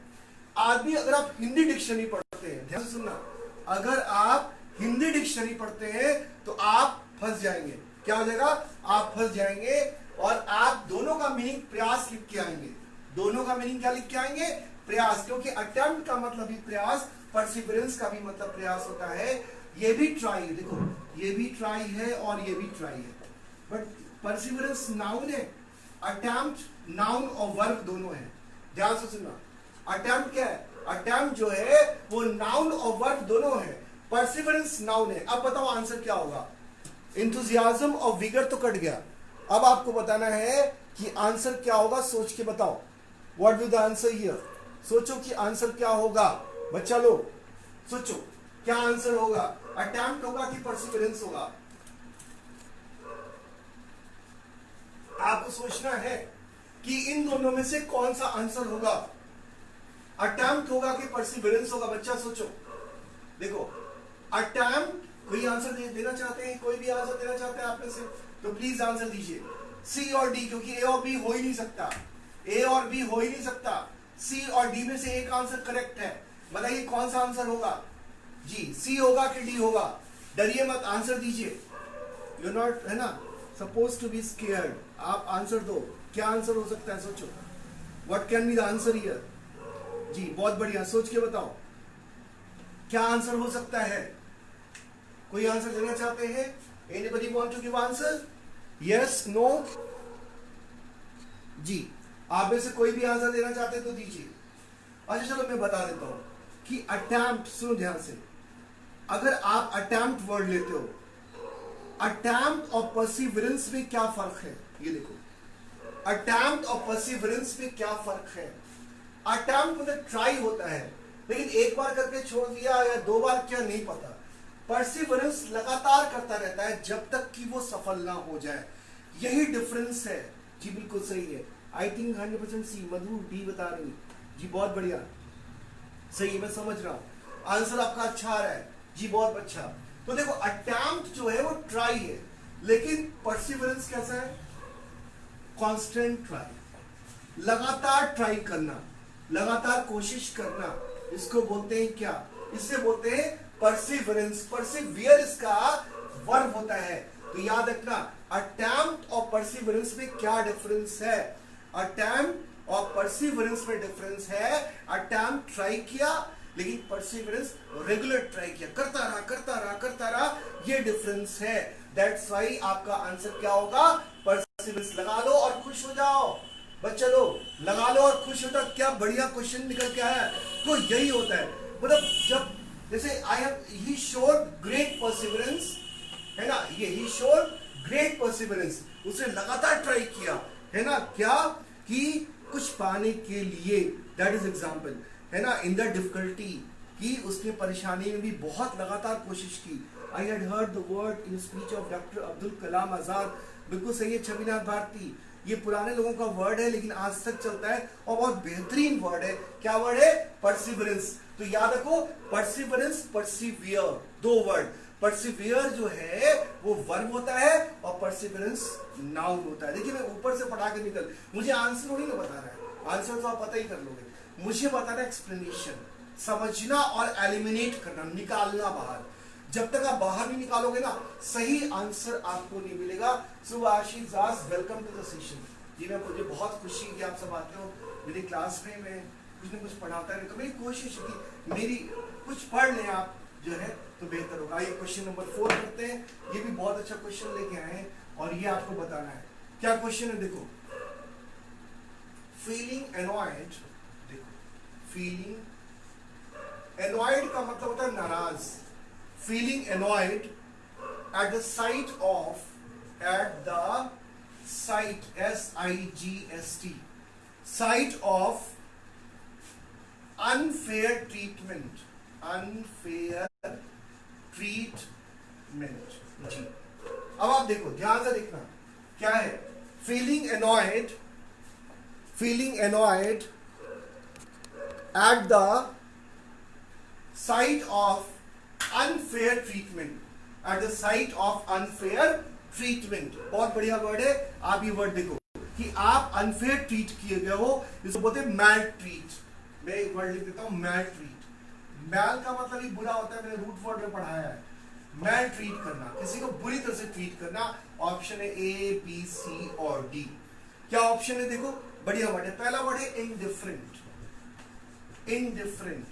आदमी, अगर आप हिंदी डिक्शनरी पढ़ते हैं, ध्यान से सुनना, अगर आप हिंदी डिक्शनरी पढ़ते हैं तो आप फंस जाएंगे। क्या हो जाएगा? आप फंस जाएंगे, और आप दोनों का मीनिंग प्रयास लिख के आएंगे। दोनों का मीनिंग क्या लिख के आएंगे? प्रयास, क्योंकि अटेम्प्ट का मतलब भी प्रयास, परसिवरेंस का भी मतलब प्रयास होता है। ये भी ट्राई, देखो ये भी ट्राई है और ये भी ट्राई है, बट परसिवरेंस नाउन है, अटेम्प्ट नाउन और वर्ब दोनों है। ध्यान से सुनना, अटेम्प्ट क्या है? अटेम्प्ट जो है वो नाउन और वर्ब दोनों है, परसिवरेंस नाउन है। अब बताओ आंसर क्या होगा? इंथुसियाज्म और विगर तो कट गया। अब आपको बताना है कि आंसर क्या होगा, सोच के बताओ। What will the answer here? सोचो कि आंसर क्या होगा, बच्चा लोग सोचो क्या आंसर होगा। अटेम्प्ट होगा कि परसिवरेंस होगा? आपको सोचना है कि इन दोनों में से कौन सा आंसर होगा, अटेम्प्ट होगा कि परसिवरेंस होगा? बच्चा सोचो। देखो अटेम्प्ट, कोई आंसर देना चाहते हैं, कोई भी आंसर देना चाहते हैं आप में से, तो प्लीज आंसर दीजिए। सी और डी, क्योंकि ए और बी हो ही नहीं सकता, ए और बी हो ही नहीं सकता। सी और डी में से एक आंसर करेक्ट है, बताइए कौन सा आंसर होगा जी? सी होगा कि डी होगा? डरिए मत, आंसर दीजिए। यू नॉट, है ना, सपोज टू बी स्केयर्ड। आप आंसर दो, क्या आंसर हो सकता है? सोचो, what can be the answer here जी? बहुत बढ़िया, सोच के बताओ क्या आंसर हो सकता है। कोई आंसर देना चाहते हैं? Anybody want to give answer? Yes, no जी? आप में से कोई भी आंसर देना चाहते हैं तो दीजिए। अच्छा चलो मैं बता देता हूं कि अटेम्प्ट, सुनो ध्यान से, अगर आप अटेम्प्ट वर्ड लेते हो, अटेम्प्ट और परसिवरेंस में क्या फर्क है? ये देखो, अटेम्प्ट और परसिवरेंस में क्या फर्क है। अटेम्प्ट मतलब ट्राई होता है, लेकिन एक बार करके छोड़ दिया या 2 बार क्या नहीं पता। परसिवरेंस लगातार करता रहता है जब तक कि वो सफल ना हो जाए, यही डिफरेंस है। जी बिल्कुल सही है, I think 100% C. Madhu D बता रही जी, बहुत बढ़िया, सही है, मैं समझ रहा हूं, आंसर आपका अच्छा आ रहा है जी, बहुत अच्छा। तो देखो अटेम्प्ट जो है वो ट्राई है, लेकिन परसिवरेंस कैसा है, कांस्टेंट ट्राई, लगातार ट्राई करना, लगातार कोशिश करना, इसको बोलते हैं क्या, इससे बोलते हैं परसिवरेंस। परसिवियर इसका वर्ब होता है। तो याद रखना अटेम्प्ट और परसिवरेंस में क्या डिफरेंस है। अटेम्प्ट और परसिवरेंस में डिफरेंस है, अटेम्प्ट ट्राई किया, लेकिन परसिवरेंस रेगुलर ट्राई किया, करता रहा करता रहा करता रहा, ये डिफरेंस है। दैट्स वाई आपका आंसर क्या होगा, परसिवरेंस। लगा लो और खुश हो जाओ बच्चा लोग, लगा लो और खुश हो जाओ। क्या बढ़िया क्वेश्चन निकल के आया। तो यही होता है, मतलब जब जैसे I have he showed great perseverance, है ना, ये ही शोड ग्रेट परसिवरेंस, उसने लगातार ट्राई किया, है ना, क्या कि कुछ पाने के लिए, दैट इज एग्जांपल, है ना, इन द डिफिकल्टी, कि उसने परेशानी में भी बहुत लगातार कोशिश की। I had heard the word in speech of doctor Abdul Kalam Azad, बिल्कुल सही है छविनाथ भारती, ये पुराने लोगों का वर्ड है लेकिन आज तक चलता है और बहुत बेहतरीन वर्ड है। क्या वर्ड है, परसिवरेंस। तो याद रखो परसिवरेंस, परसिवियर, दो वर्ड। परसिवियर जो है वो वर्ब होता है और परसिवरेंस नाउन होता है। देखिए मैं ऊपर से पढ़ा के निकल, मुझे आंसर थोड़ी ना बता रहा है, आंसर तो आप पता ही कर लोगे, मुझे बताना एक्सप्लेनेशन, समझना और एलिमिनेट करना, निकालना बाहर। जब तक आप बाहर नहीं निकालोगे ना, सही आंसर आपको नहीं मिलेगा। सो आशीष दास, वेलकम टू द सेशन जी। मैं, मुझे बहुत खुशी है कि आप सब आते हो मेरी क्लास में, मैं कुछ ना कुछ पढ़ाता रहता हूं। मेरी कोशिश की मेरी कुछ पढ़ लें आप जो है तो बेहतर होगा। ये क्वेश्चन नंबर 4 करते हैं, ये भी बहुत अच्छा क्वेश्चन लेके आए हैं और ये आपको बताना है क्या क्वेश्चन है। देखो, फीलिंग एनॉयड, देखो फीलिंग एनॉयड का मतलब होता है नाराज। Feeling annoyed at the sight of, SIGST, sight of unfair treatment, unfair treatment जी। अब आप देखो, ध्यान से देखना क्या है, feeling annoyed at the sight of unfair treatment, at the sight of unfair treatment, बहुत बढ़िया वर्ड है। आप ये वर्ड देखो कि आप अनफेयर ट्रीट किए गए हो, इसको बोलते हैं मैल ट्रीट। मैं एक वर्ड लिख देता हूं, मैल ट्रीट। मैल का मतलब ही बुरा होता है, मैंने रूट वर्ड में पढ़ाया है। मैल ट्रीट करना, किसी को बुरी तरह से ट्रीट करना। ऑप्शन है ए, बी, सी और डी। क्या ऑप्शन है, देखो बढ़िया वर्ड है। पहला वर्ड है indifferent, indifferent,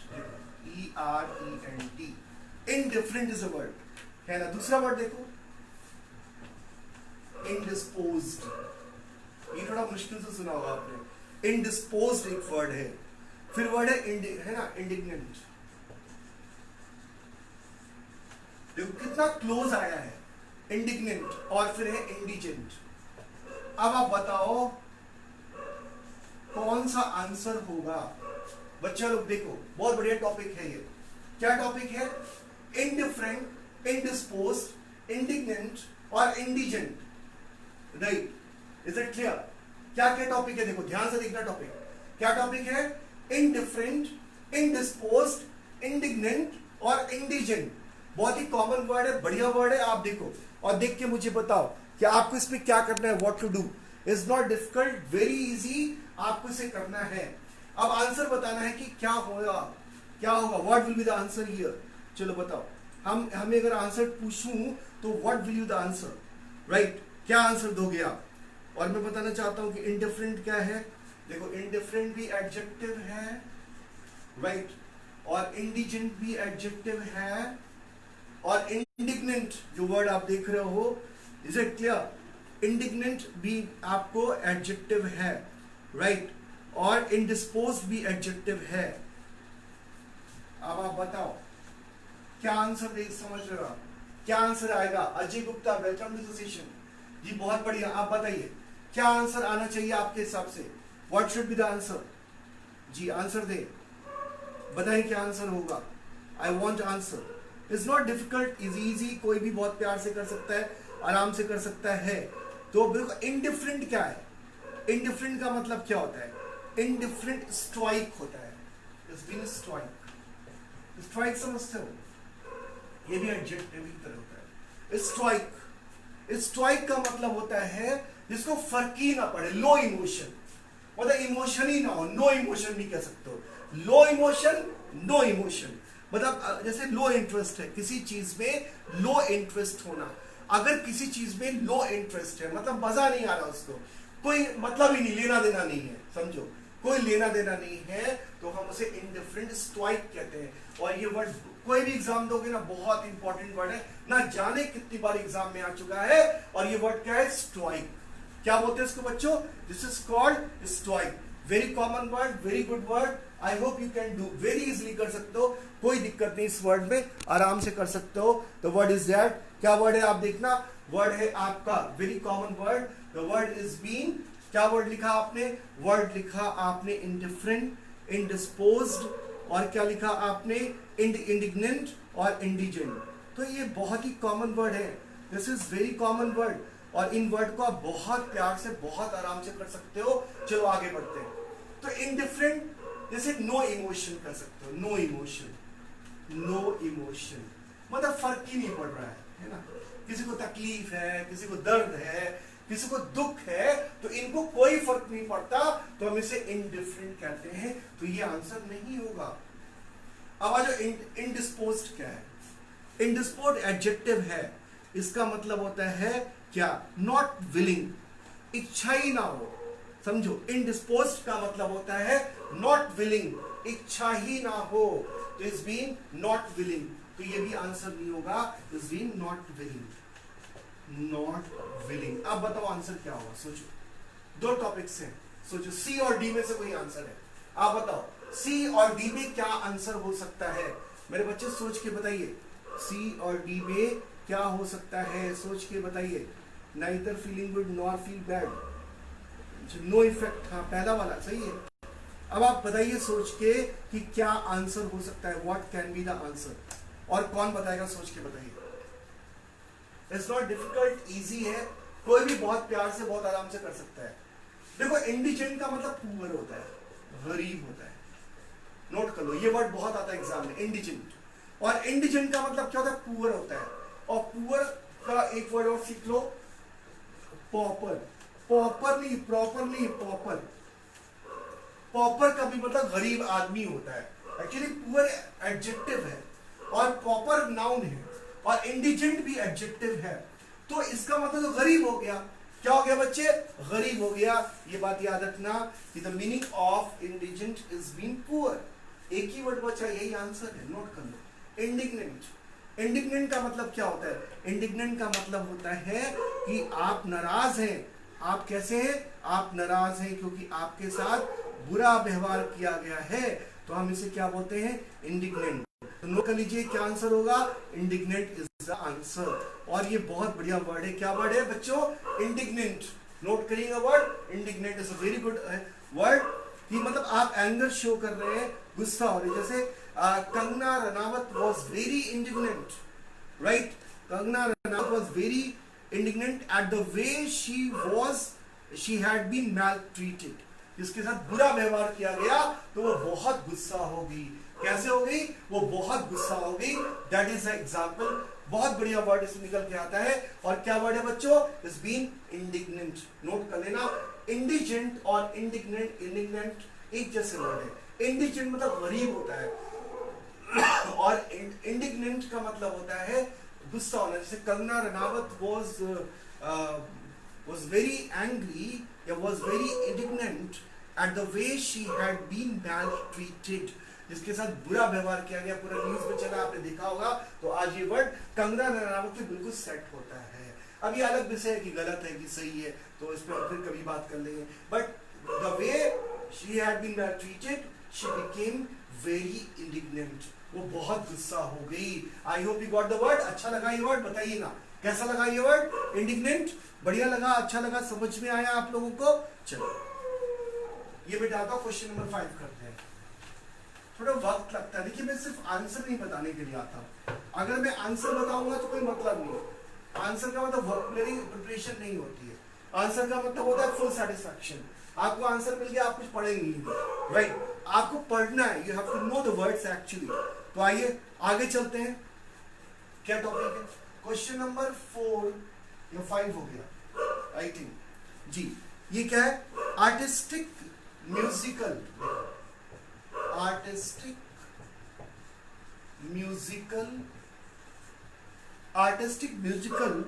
ERENT, indifferent is a word, है ना। दूसरा वर्ड देखो indisposed, ये थोड़ा मुश्किल से सुना होगा आपने। indisposed एक वर्ड है। फिर वर्ड है ना indignant, देखो कितना क्लोज आया है, indignant। और फिर है indigent। अब आप बताओ कौन सा आंसर होगा बच्चा लोग। देखो बहुत बढ़िया टॉपिक है ये। क्या टॉपिक है, indifferent, indisposed, indignant और indigent, right, is it clear. क्या क्या टॉपिक है, देखो ध्यान से देखना टॉपिक क्या टॉपिक है, indifferent, indisposed, indignant और indigent। बहुत ही कॉमन वर्ड है, बढ़िया वर्ड है। आप देखो और देख के मुझे बताओ कि आपको इसमें क्या करना है। What to do is not difficult, very easy, आपको इसे करना है। अब आंसर बताना है कि क्या होगा, क्या होगा, what will be the answer here. चलो बताओ, हमें अगर आंसर पूछूं तो what will you the answer, right, क्या आंसर दोगे आप। और मैं बताना चाहता हूं कि इंडिफरेंट क्या है। देखो इंडिफरेंट भी एडजेक्टिव है, राइट, और इंडिजेंट भी एडजेक्टिव है, और इंडिग्नेंट जो वर्ड आप देख रहे हो, इज इट क्लियर, इंडिग्नेंट भी आपको एडजेक्टिव है, राइट, और इंडिस्पोज भी एडजेक्टिव है। अब आप बताओ क्या आंसर देख, समझ रहे हो आप, क्या आंसर आएगा। Ajay Gupta, welcome to the session जी, बहुत बढ़िया। आप बताइए क्या आंसर आना चाहिए आपके हिसाब से, what should be the answer जी। आंसर दे, बताएं क्या आंसर होगा? I want answer. It's not difficult, is easy, कोई भी बहुत प्यार से कर सकता है, आराम से कर सकता है. तो बिल्कुल इनडिफरेंट क्या है? इनडिफरेंट का मतलब क्या होता है? इनडिफरेंट स्ट्राइक होता है. स्ट्राइक, स्ट्राइक समझते हो? ये भी एडजेक्टिव की तरह होता है. स्ट्राइक, स्ट्राइक का मतलब होता है जिसको फर्क ही ना पड़े, लो इमोशन, मतलब इमोशन ही ना हो, नो इमोशन भी कह सकते हो. लो इमोशन, नो इमोशन, मतलब जैसे लो इंटरेस्ट है किसी चीज में, लो इंटरेस्ट होना. अगर किसी चीज में लो इंटरेस्ट है मतलब मजा नहीं आ रहा उसको, कोई मतलब ही नहीं, लेना देना नहीं है, समझो, कोई लेना देना नहीं है, तो हम उसे इनडिफरेंट स्ट्राइक कहते हैं. और ये वर्ड कोई भी एग्जाम दोगे ना, बहुत इंपॉर्टेंट वर्ड है, ना जाने कितनी बार एग्जाम में आ चुका है. और ये वर्ड क्या है? स्ट्राइक. क्या बोलते हैं इसको बच्चों? This is called strike. Very common word, very good word. I hope you can do, very easily कर सकते हो, कोई दिक्कत नहीं इस वर्ड में, आराम से कर सकते हो. The word is that. क्या वर्ड है आप देखना, वर्ड है आपका very common word. The word is been. क्या वर्ड लिखा आपने? वर्ड लिखा आपने इनडिफरेंट, इंडिस्पोज्ड, और क्या लिखा आपने? इंडिग्नेंट और इंडिजेंट. तो ये बहुत ही कॉमन वर्ड है. This is very common word. और इन वर्ड को आप बहुत प्यार से, बहुत आराम से कर सकते हो. चलो आगे बढ़ते हैं. तो इनडिफरेंट, जैसे नो इमोशन कर सकते हो. नो इमोशन, नो इमोशन मतलब फर्क ही नहीं पड़ रहा है ना? किसी को तकलीफ है, किसी को दर्द है, किसी को दुख है, तो इनको कोई फर्क नहीं पड़ता, तो हम इसे इनडिफरेंट कहते हैं. तो ये आंसर नहीं होगा. अब आज इंडिस्पोज्ड क्या है? इंडिस्पोज्ड एडजेक्टिव है. इसका मतलब होता है क्या? नॉट विलिंग, इच्छा ही ना हो. समझो, इनडिस्पोज्ड का मतलब होता है नॉट विलिंग, इच्छा ही ना हो. तो इज बीन नॉट विलिंग, तो ये भी आंसर नहीं होगा. Is been not willing, not willing. अब बताओ आंसर क्या होगा? सोचो, दो टॉपिक्स हैं, सोचो. सी और डी में से कोई आंसर है? आप बताओ सी और डी में क्या आंसर हो सकता है? मेरे बच्चे सोच के बताइए, सी और डी में क्या हो सकता है? सोच के बताइए. Neither feeling good nor feel bad, no effect. हाँ, पहला वाला सही है. अब आप बताइए सोच के कि क्या आंसर हो सकता है. What can be the answer? और कौन बताएगा? सोच के बताइए. इट्स नॉट डिफिकल्ट, इजी है, कोई भी बहुत प्यार से, बहुत आराम से कर सकता है. देखो, इंडिजेंट का मतलब पुअर होता है, गरीब होता है. नोट कर लो, ये वर्ड बहुत आता है एग्जाम में, इंडिजेंट. और इंडिजेंट का मतलब क्या होता है? पुअर होता है. और पुअर का एक वर्ड और सीख लो, पॉपर. पॉपर नहीं, प्रॉपर नहीं, पॉपर. पॉपर का भी मतलब गरीब आदमी होता है. एक्चुअली पुअर एडजेक्टिव है और पॉपर नाउन है, और इंडिजेंट भी एडजेक्टिव है. तो इसका मतलब तो गरीब हो गया. क्या हो गया बच्चे? गरीब हो गया. ये बात याद रखना कि the meaning of indigent is being poor. एक ही वर्ड बचा, यही आंसर है. नोट कर लो, इंडिग्नेंट. इंडिग्नेंट का मतलब क्या होता है? इंडिग्नेंट का मतलब होता है कि आप नाराज हैं. आप कैसे हैं? आप नाराज हैं क्योंकि आपके साथ बुरा व्यवहार किया गया है, तो हम इसे क्या बोलते हैं? इंडिग्नेंट. तो नोट कर लीजिए क्या आंसर होगा? Indignant is the answer. और ये बहुत बढ़िया वर्ड है. क्या वर्ड है बच्चों? इंडिग्नेंट. नोट करिएगा word indignant is a very good word. कि मतलब आप एंगर शो कर रहे हैं, गुस्सा हो रहे हैं. जैसे Kangana Ranaut was very indignant, right? Kangana Ranaut was very indignant at the way she had been maltreated. जिसके साथ बुरा व्यवहार किया गया तो वो बहुत गुस्सा हो गई. कैसे हो गई? वो बहुत गुस्सा हो गई. That is example. बहुत बढ़िया वर्ड इसमें निकल के आता है. और क्या वर्ड है बच्चों? Is been indignant. नोट कर लेना. इंडिजेंट और इंडिग्नेंट एक जैसे वर्ड है. इंडिजेंट मतलब गरीब होता है, और इंडिग्नेंट का मतलब होता है गुस्सा होना. जैसे Kangana Ranaut was very angry, was very indignant at the way she had been maltreated. जिसके साथ बुरा व्यवहार किया गया. पूरा न्यूज में चला, आपने देखा होगा. तो आज ये वर्ड कंगना रनावत पे बिल्कुल सेट होता है. अब ये अलग विषय है कि गलत है कि सही है, तो इस पर फिर कभी बात कर लेंगे. But the way she had been maltreated, she became very indignant. वो बहुत गुस्सा हो गई. आई hope you got the word. अच्छा लगा ये वर्ड? बताइए ना कैसा लगा ये वर्ड? इंडिग्नेंट. बढ़िया लगा, अच्छा लगा, समझ में आया आप लोगों को? चलो ये बेटा आता क्वेश्चन नंबर 5 करते हैं. थोड़ा वक्त लगता है। देखिए मैं सिर्फ आंसर नहीं बताने के लिए आता, अगर मैं आंसर बताऊंगा तो कोई मतलब नहीं। आंसर का मतलब वोकैबुलरी प्रिपरेशन नहीं होती है, आंसर का मतलब होता है फुल सेटिस्फैक्शन। आपको आंसर मिल गया, आप कुछ पढ़ेंगे नहीं, राइट? आपको पढ़ना है, you have to know the words actually. तो आइए आगे चलते हैं, क्या टॉपिक है? क्वेश्चन नंबर 4 या 5 हो गया आई थिंक जी। ये क्या है? Artistic musical, artistic musical, artistic musical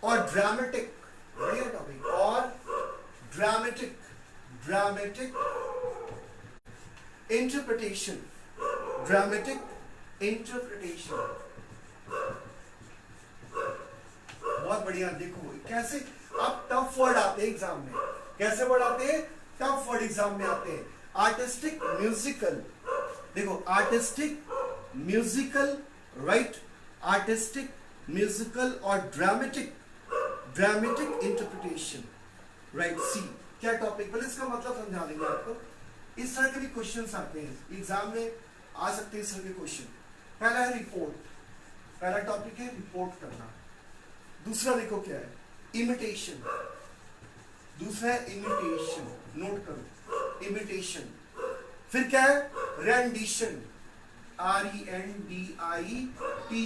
और ड्रामेटिक, बढ़िया टॉपिक, और dramatic, dramatic interpretation, dramatic interpretation. बहुत बढ़िया। देखो कैसे अब टफ वर्ड आते हैं एग्जाम में, कैसे वर्ड आते हैं? टफ वर्ड एग्जाम में आते हैं। आर्टिस्टिक म्यूजिकल, देखो artistic musical, right? Artistic musical और ड्रामेटिक, ड्रामेटिक इंटरप्रिटेशन, राइट? सी क्या टॉपिक, पहले इसका मतलब समझा देंगे आपको। इस तरह के भी क्वेश्चंस आते हैं एग्जाम में, आ सकते हैं इस तरह के क्वेश्चन। पहला है रिपोर्ट, पहला टॉपिक है रिपोर्ट करना। दूसरा देखो क्या है? इमिटेशन, दूसरा है इमिटेशन, नोट करो, इमिटेशन। फिर क्या है? रेंडिशन,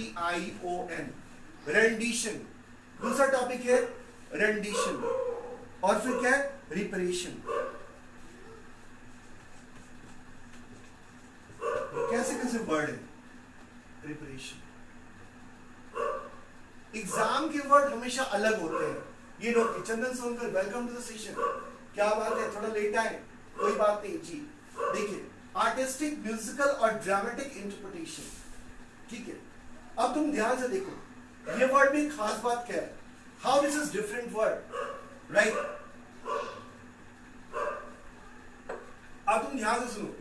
RENDITION, रेंडिशन, दूसरा टॉपिक है रेंडिशन। और फिर क्या है? रिपरेशन। कैसे कैसे वर्ड है? रिपरेशन। एग्जाम के वर्ड हमेशा अलग होते हैं, ये note. Chandan Sonkar, welcome to the session. क्या बात है, थोड़ा लेट आए, कोई बात नहीं जी। देखिए आर्टिस्टिक म्यूजिकल और ड्रामेटिक इंटरप्रिटेशन, ठीक है? अब तुम ध्यान से देखो, ये वर्ड में खास बात क्या है? How this is different word, right? अब तुम ध्यान से सुनो।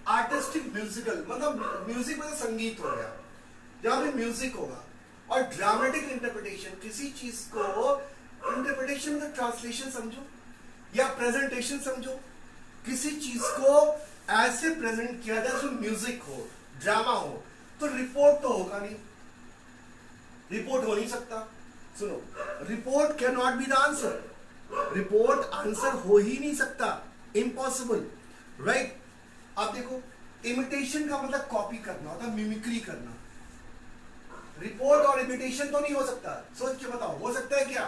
आर्टिस्टिक म्यूजिकल मतलब म्यूजिक मतलब संगीत हो गया, जहां पे म्यूजिक होगा। और ड्रामेटिक इंटरप्रिटेशन, किसी चीज को इंटरप्रिटेशन मतलब ट्रांसलेशन समझो या प्रेजेंटेशन समझो। किसी चीज को ऐसे प्रेजेंट किया जाए उसमें म्यूजिक हो, ड्रामा हो। तो रिपोर्ट तो होगा नहीं, रिपोर्ट हो नहीं सकता। सुनो, report can not be the answer, report answer हो ही नहीं सकता, इम्पॉसिबल, राइट? आप देखो इमिटेशन का मतलब कॉपी करना होता है, मिमिक्री करना। रिपोर्ट और इमिटेशन तो नहीं हो सकता। सोच के बताओ, हो सकता है क्या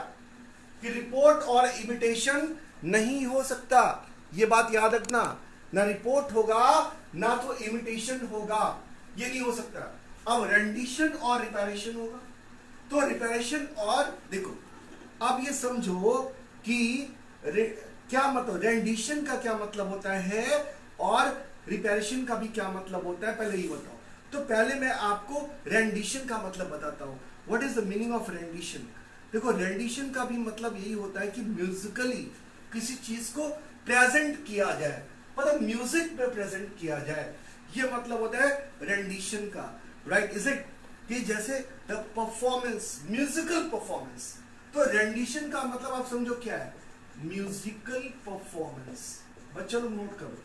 कि रिपोर्ट और इमिटेशन नहीं हो सकता? ये बात याद रखना, ना रिपोर्ट होगा ना तो इमिटेशन होगा, ये नहीं हो सकता। अब रेंडिशन और रिपेरेशन होगा, तो रिपेरेशन और देखो, अब ये समझो कि क्या मतलब रेंडिशन का क्या मतलब होता है और रिपेरेशन का भी क्या मतलब होता है, पहले ये बताओ। तो पहले मैं आपको रेंडिशन का मतलब बताता हूं। What is the meaning of rendition? देखो रेंडिशन का भी मतलब यही होता है कि म्यूजिकली किसी चीज को प्रेजेंट किया जाए, मतलब म्यूजिक पे प्रेजेंट किया जाए, ये मतलब होता है रेंडिशन का, राइट? Is it? कि जैसे द परफॉर्मेंस, म्यूजिकल परफॉर्मेंस। तो रेंडिशन का मतलब आप समझो क्या है? Musical performance. बच्चों लोग नोट करो,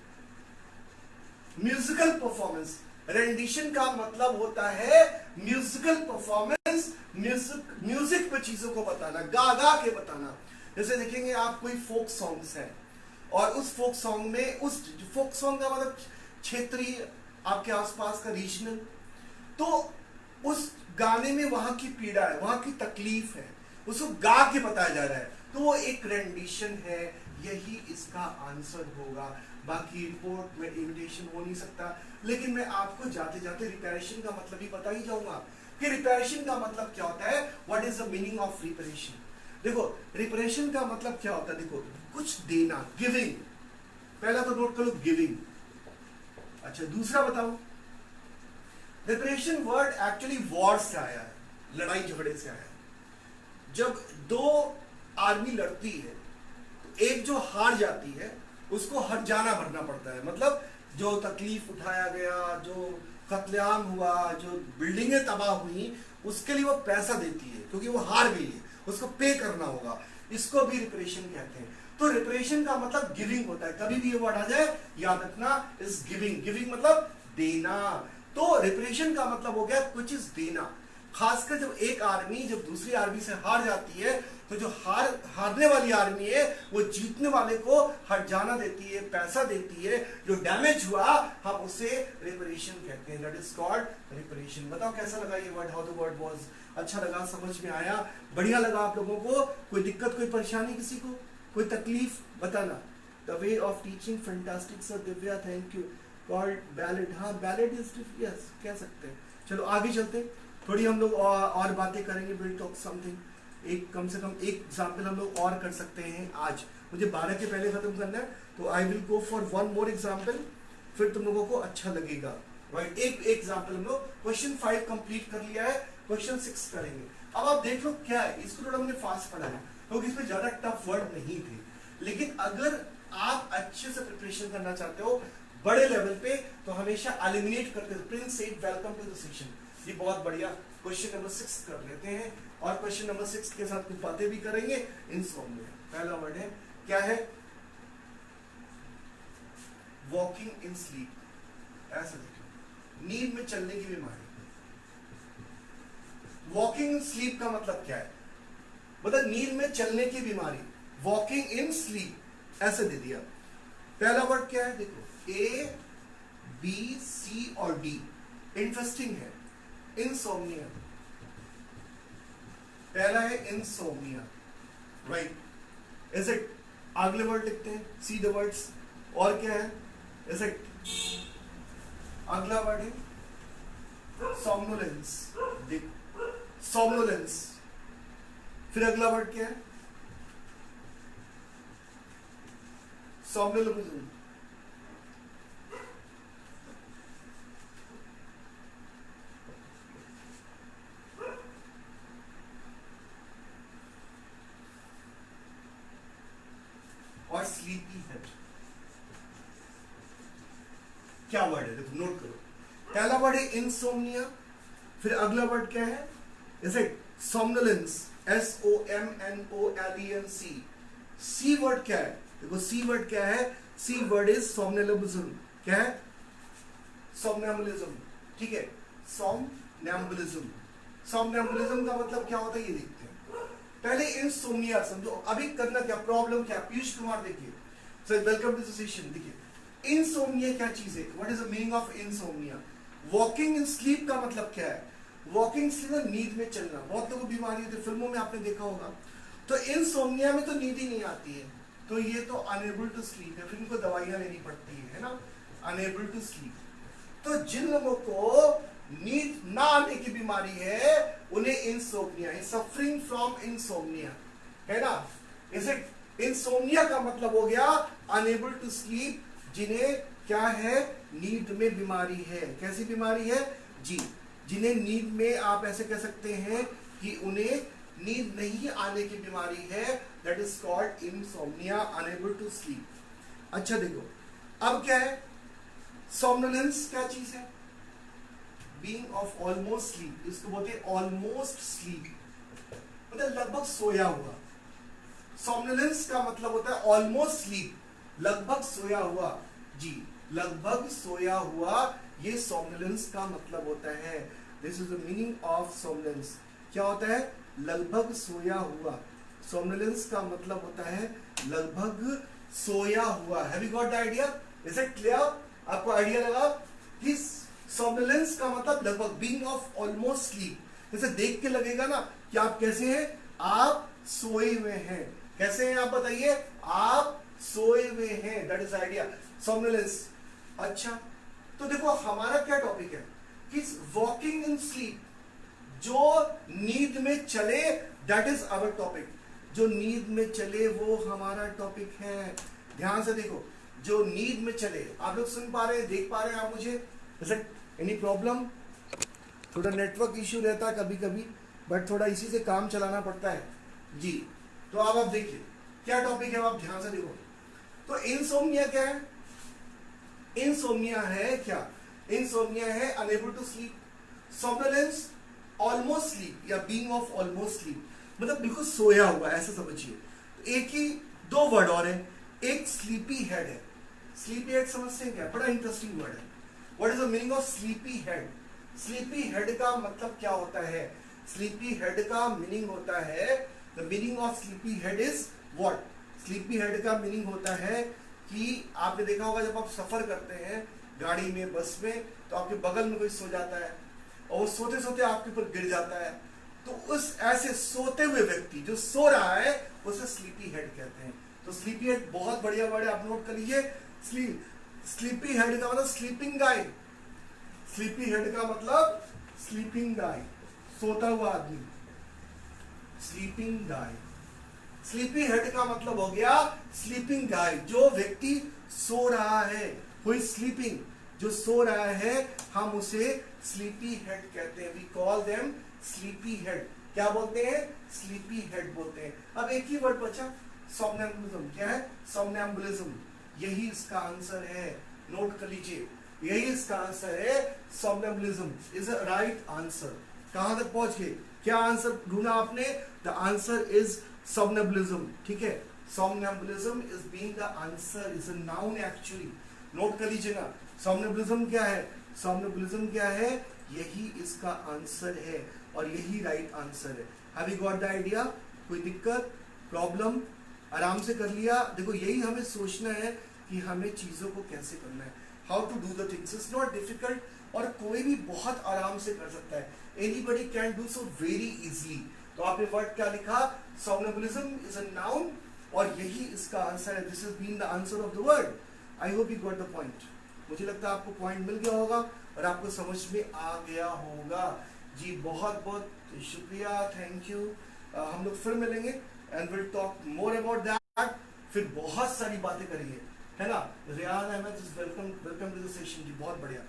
म्यूजिकल परफॉर्मेंस। रेंडिशन का मतलब होता है म्यूजिकल परफॉर्मेंस, म्यूजिक पे चीजों को बताना, गा गा के बताना। जैसे देखेंगे आप कोई फोक सॉन्ग्स है और उस फोक सॉन्ग में, उस फोक सॉन्ग का मतलब क्षेत्रीय, आपके आसपास का रीजनल, तो उस गाने में वहां की पीड़ा है, वहां की तकलीफ है, उसको गा के बताया जा रहा है, तो वो एक रेंडिशन है। यही इसका आंसर होगा। बाकी रिपोर्ट में इमिटेशन हो नहीं सकता। लेकिन मैं आपको जाते जाते रिपेरेशन का मतलब भी बता ही जाऊंगा कि रिपेरेशन का मतलब क्या होता है। What is the meaning of reparation? देखो रिपेरेशन का मतलब क्या होता है, देखो कुछ देना, गिविंग। पहला तो नोट करो गिविंग। अच्छा दूसरा बताओ, रिपेरेशन वर्ड एक्चुअली वॉर से आया है, लड़ाई झगड़े से आया है। जब दो आर्मी लड़ती है तो एक जो हार जाती है उसको हर्जाना भरना पड़ता है, मतलब जो तकलीफ उठाया गया, जो कत्लेआम हुआ, जो बिल्डिंगें तबाह हुई, उसके लिए वो पैसा देती है क्योंकि वो हार गई है, उसको पे करना होगा। इसको भी रिपेरेशन कहते हैं। तो रिपरेशन का मतलब गिविंग होता है, कभी भी ये वर्ड आ जाए याद रखना, इज गिविंग। गिविंग मतलब देना। तो रिपरेशन का मतलब हो गया कुछ चीज देना। खासकर जब एक आर्मी जब दूसरी आर्मी से हार जाती है, तो जो हारने वाली आर्मी है वो जीतने वाले को हट जाना देती है, पैसा देती है। जो डैमेज हुआ हम उसे रिपरेशन कहते हैं, दैट इज कॉल्ड रिपरेशन। बताओ कैसा लगा ये word, how the word was? अच्छा लगा, समझ में आया, बढ़िया लगा आप लोगों को? कोई दिक्कत, कोई परेशानी किसी को, कोई तकलीफ बताना। The way of teaching fantastic sir Divya, thank you. Called ballad, हाँ बैलेड इज यस कह सकते हैं। चलो आगे चलते, थोड़ी हम लोग और बातें करेंगे, विल टॉक समथिंग। एक कम से कम एक एग्जाम्पल हम लोग और कर सकते हैं आज, मुझे 12 के पहले खत्म करना है, तो I will go for one more example, फिर तुम लोगों को अच्छा लगेगा। राइट, एक एग्जाम्पल हम लोग क्वेश्चन 5 कंप्लीट कर लिया है, क्वेश्चन 6 करेंगे। अब आप देख लो क्या है, इसको थोड़ा मैंने फास्ट पढ़ा है क्योंकि इसमें ज्यादा टफ वर्ड नहीं थे, लेकिन अगर आप अच्छे से प्रिपरेशन करना चाहते हो बड़े लेवल पे, तो हमेशा एलिमिनेट करते हैं। Prince said welcome to the session, ये बहुत बढ़िया। क्वेश्चन नंबर 6 कर लेते हैं, और क्वेश्चन नंबर 6 के साथ कुछ बातें भी करेंगे। इंसोम्निया पहला वर्ड है, क्या है? Walking in sleep. ऐसा देखो, नींद में चलने की बीमारी। वॉकिंग इन स्लीप का मतलब क्या है? मतलब नींद में चलने की बीमारी, वॉकिंग इन स्लीप ऐसे दे दिया। पहला वर्ड क्या है? देखो, ए बी सी और डी, इंटरेस्टिंग है। इंसोम्निया, पहला है इंसोम्निया, राइट, इज इट? अगले वर्ड लिखते हैं, सी द वर्ड्स, और क्या है? Is it? अगला वर्ड है सोमनोलेंस, सोमनोलेंस। फिर अगला वर्ड क्या है? सोमनोलेंस। और स्लीपी हेड, क्या वर्ड है? देखो नोट करो, पहला वर्ड है इंसोम्निया, फिर अगला वर्ड क्या है? Is it somnolence, SOMNOLENC। See word क्या है? देखो सी वर्ड क्या है? See word is somnambulism. क्या है? सोमनोलिज्म, ठीक है, सोमनोलिज्म। सोमनोलिज्म का मतलब क्या होता है ये देखते हैं। पहले इंसोम्निया समझो, अभी करना क्या, प्रॉब्लम क्या? पीयूष कुमार देखिए, sir welcome to the session. देखिए इंसोम्निया क्या चीज है, what is the meaning of insomnia? Walking in sleep का मतलब क्या है? वॉकिंग स्लीप, नींद में चलना। बहुत लोगों को बीमारी होती है, फिल्मों में आपने देखा होगा। तो इंसोम्निया में तो नींद ही नहीं आती है, तो ये तो अनएबल टू स्लीप है, फिर इनको दवाइयां लेनी पड़ती है ना, अनएबल टू स्लीप। तो जिन लोगों को नींद ना आने की बीमारी है उन्हें इंसोम्निया, सफरिंग फ्रॉम इंसोम्निया, है ना। Is it? इंसोम्निया का मतलब हो गया अनएबल टू स्लीप, जिन्हें क्या है? नींद में बीमारी है। कैसी बीमारी है जी? जिन्हें नींद में आप ऐसे कह सकते हैं कि उन्हें नींद नहीं आने की बीमारी है, that is called insomnia, unable to sleep. अच्छा देखो, अब क्या है? सोमनोलेंस क्या चीज है? बीइंग ऑफ ऑलमोस्ट स्लीप, इसको बोलते हैं ऑलमोस्ट स्लीप, मतलब लगभग सोया हुआ। सोमनोलेंस का मतलब होता है ऑलमोस्ट स्लीप, लगभग सोया हुआ जी, लगभग सोया हुआ, ये सोमनोलेंस का मतलब होता है। This is the meaning of somnolence. क्या होता है? लगभग सोया हुआ। सोमनोलेंस का मतलब होता है लगभग सोया हुआ। Have you got the idea? Is it clear? आपको आइडिया लगा कि सोमनोलेंस का मतलब लगभग, बीइंग ऑफ ऑलमोस्ट स्लीप। जैसे देख के लगेगा ना कि आप कैसे हैं, आप सोए हुए हैं। कैसे हैं आप बताइए? आप सोए हुए हैं, दैट इज आइडिया सोमनोलेंस। अच्छा, तो देखो हमारा क्या टॉपिक है कि वॉकिंग इन स्लीप, जो नींद में चले, दैट इज आवर टॉपिक। जो नींद में चले वो हमारा टॉपिक है। ध्यान से देखो, जो नींद में चले। आप लोग सुन पा रहे हैं, देख पा रहे हैं आप मुझे? Is it any problem? थोड़ा नेटवर्क इश्यू रहता है कभी कभी, बट थोड़ा इसी से काम चलाना पड़ता है जी। तो अब आप देखिए क्या टॉपिक है, आप ध्यान से देखो। तो इंसोम्निया क्या है? इंसोम्निया है क्या? इंसोम्निया है unable to sleep. Somnolence almost sleep या बीइंग ऑफ ऑलमोस्ट स्लीप, मतलब बिल्कुल सोया हुआ, ऐसा समझिए। एक ही दो वर्ड और है, एक स्लीपी हेड है। स्लीपी हेड समझते हैं क्या? बड़ा इंटरेस्टिंग वर्ड है। What is the meaning of sleepy head? Sleepy head का मतलब क्या होता है? स्लीपी हेड का मीनिंग होता है, the meaning of sleepy head is what? Sleepy head का मीनिंग होता है कि आपने देखा होगा जब आप सफर करते हैं गाड़ी में, बस में, तो आपके बगल में कोई सो जाता है और वो सोते सोते आपके ऊपर गिर जाता है, तो उस ऐसे सोते हुए व्यक्ति जो सो रहा है उसे स्लीपी हेड कहते हैं। तो स्लीपी हेड बहुत बढ़िया वर्ड है, आप नोट कर लीजिए। स्लीपी हेड का मतलब स्लीपिंग गाय। स्लीपी हेड का मतलब स्लीपिंग गाय, सोता हुआ आदमी, स्लीपिंग गाय। स्लीपी हेड का मतलब हो गया स्लीपिंग गाय, जो व्यक्ति सो रहा है, हु इज स्लीपिंग, जो सो रहा है, हम उसे स्लीपी हेड कहते हैं। We call them sleepy head. क्या बोलते हैं? स्लीपी हेड बोलते हैं। अब एक ही वर्ड बचा, सोमनैम्बुलिज्म। क्या है? सोमनैम्बुलिज्म। यही इसका आंसर है, नोट कर लीजिए, यही इसका आंसर है। सोमनैम्बुलिज्म इज अ राइट आंसर। कहां तक पहुंच गए? क्या आंसर ढूंढा आपने? The answer is somnambulism। ठीक है, somnambulism is being the answer, is a noun actually। Note कर लीजिएगा, somnambulism क्या है? somnambulism क्या है? यही इसका आंसर है और यही राइट आंसर है। Have you got the idea? कोई दिक्कत, प्रॉब्लम? आराम से कर लिया। देखो यही हमें सोचना है कि हमें चीजों को कैसे करना है, how to do the things. It's not difficult और कोई भी बहुत आराम से कर सकता है। Anybody can do so very easily. तो आपने वर्ड क्या लिखा? somnambulism is a noun और यही इसका आंसर है। This is been the answer of the word. I hope you got the point. मुझे लगता है आपको पॉइंट मिल गया होगा और आपको समझ में आ गया होगा। जी बहुत बहुत शुक्रिया, थैंक यू। हम लोग फिर मिलेंगे and will talk more about that. फिर बहुत सारी बातें करेंगे, है ना? Riyan Ahmed is welcome to the session जी, बहुत बढ़िया।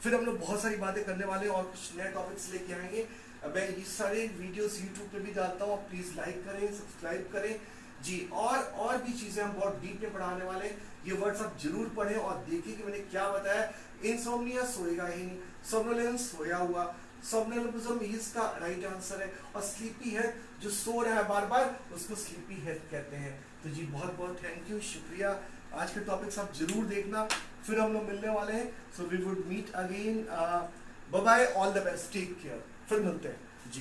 फिर हम लोग बहुत सारी बातें करने वाले हैं और कुछ नए टॉपिक्स लेके आएंगे। मैं ये सारे वीडियोस YouTube पे भी डालता हूँ, प्लीज लाइक करें, सब्सक्राइब करें जी। और भी चीजें हम बहुत डीप में पढ़ाने वाले हैं। ये वर्ड्स आप जरूर पढ़ें और देखिए कि मैंने क्या बताया। इंसोम्निया सोएगा ही नहीं, सोमनोलेंस सोया हुआ, सोमनोलिज्म इसका राइट आंसर है। और स्लीपी हेड जो सो रहा है बार बार, उसको स्लीपी हेड कहते हैं। तो जी बहुत बहुत थैंक यू, शुक्रिया। आज के टॉपिक्स आप जरूर देखना, फिर हम लोग मिलने वाले हैं। So we would meet again. Bye bye, all the best, take care. फिर मिलते हैं जी।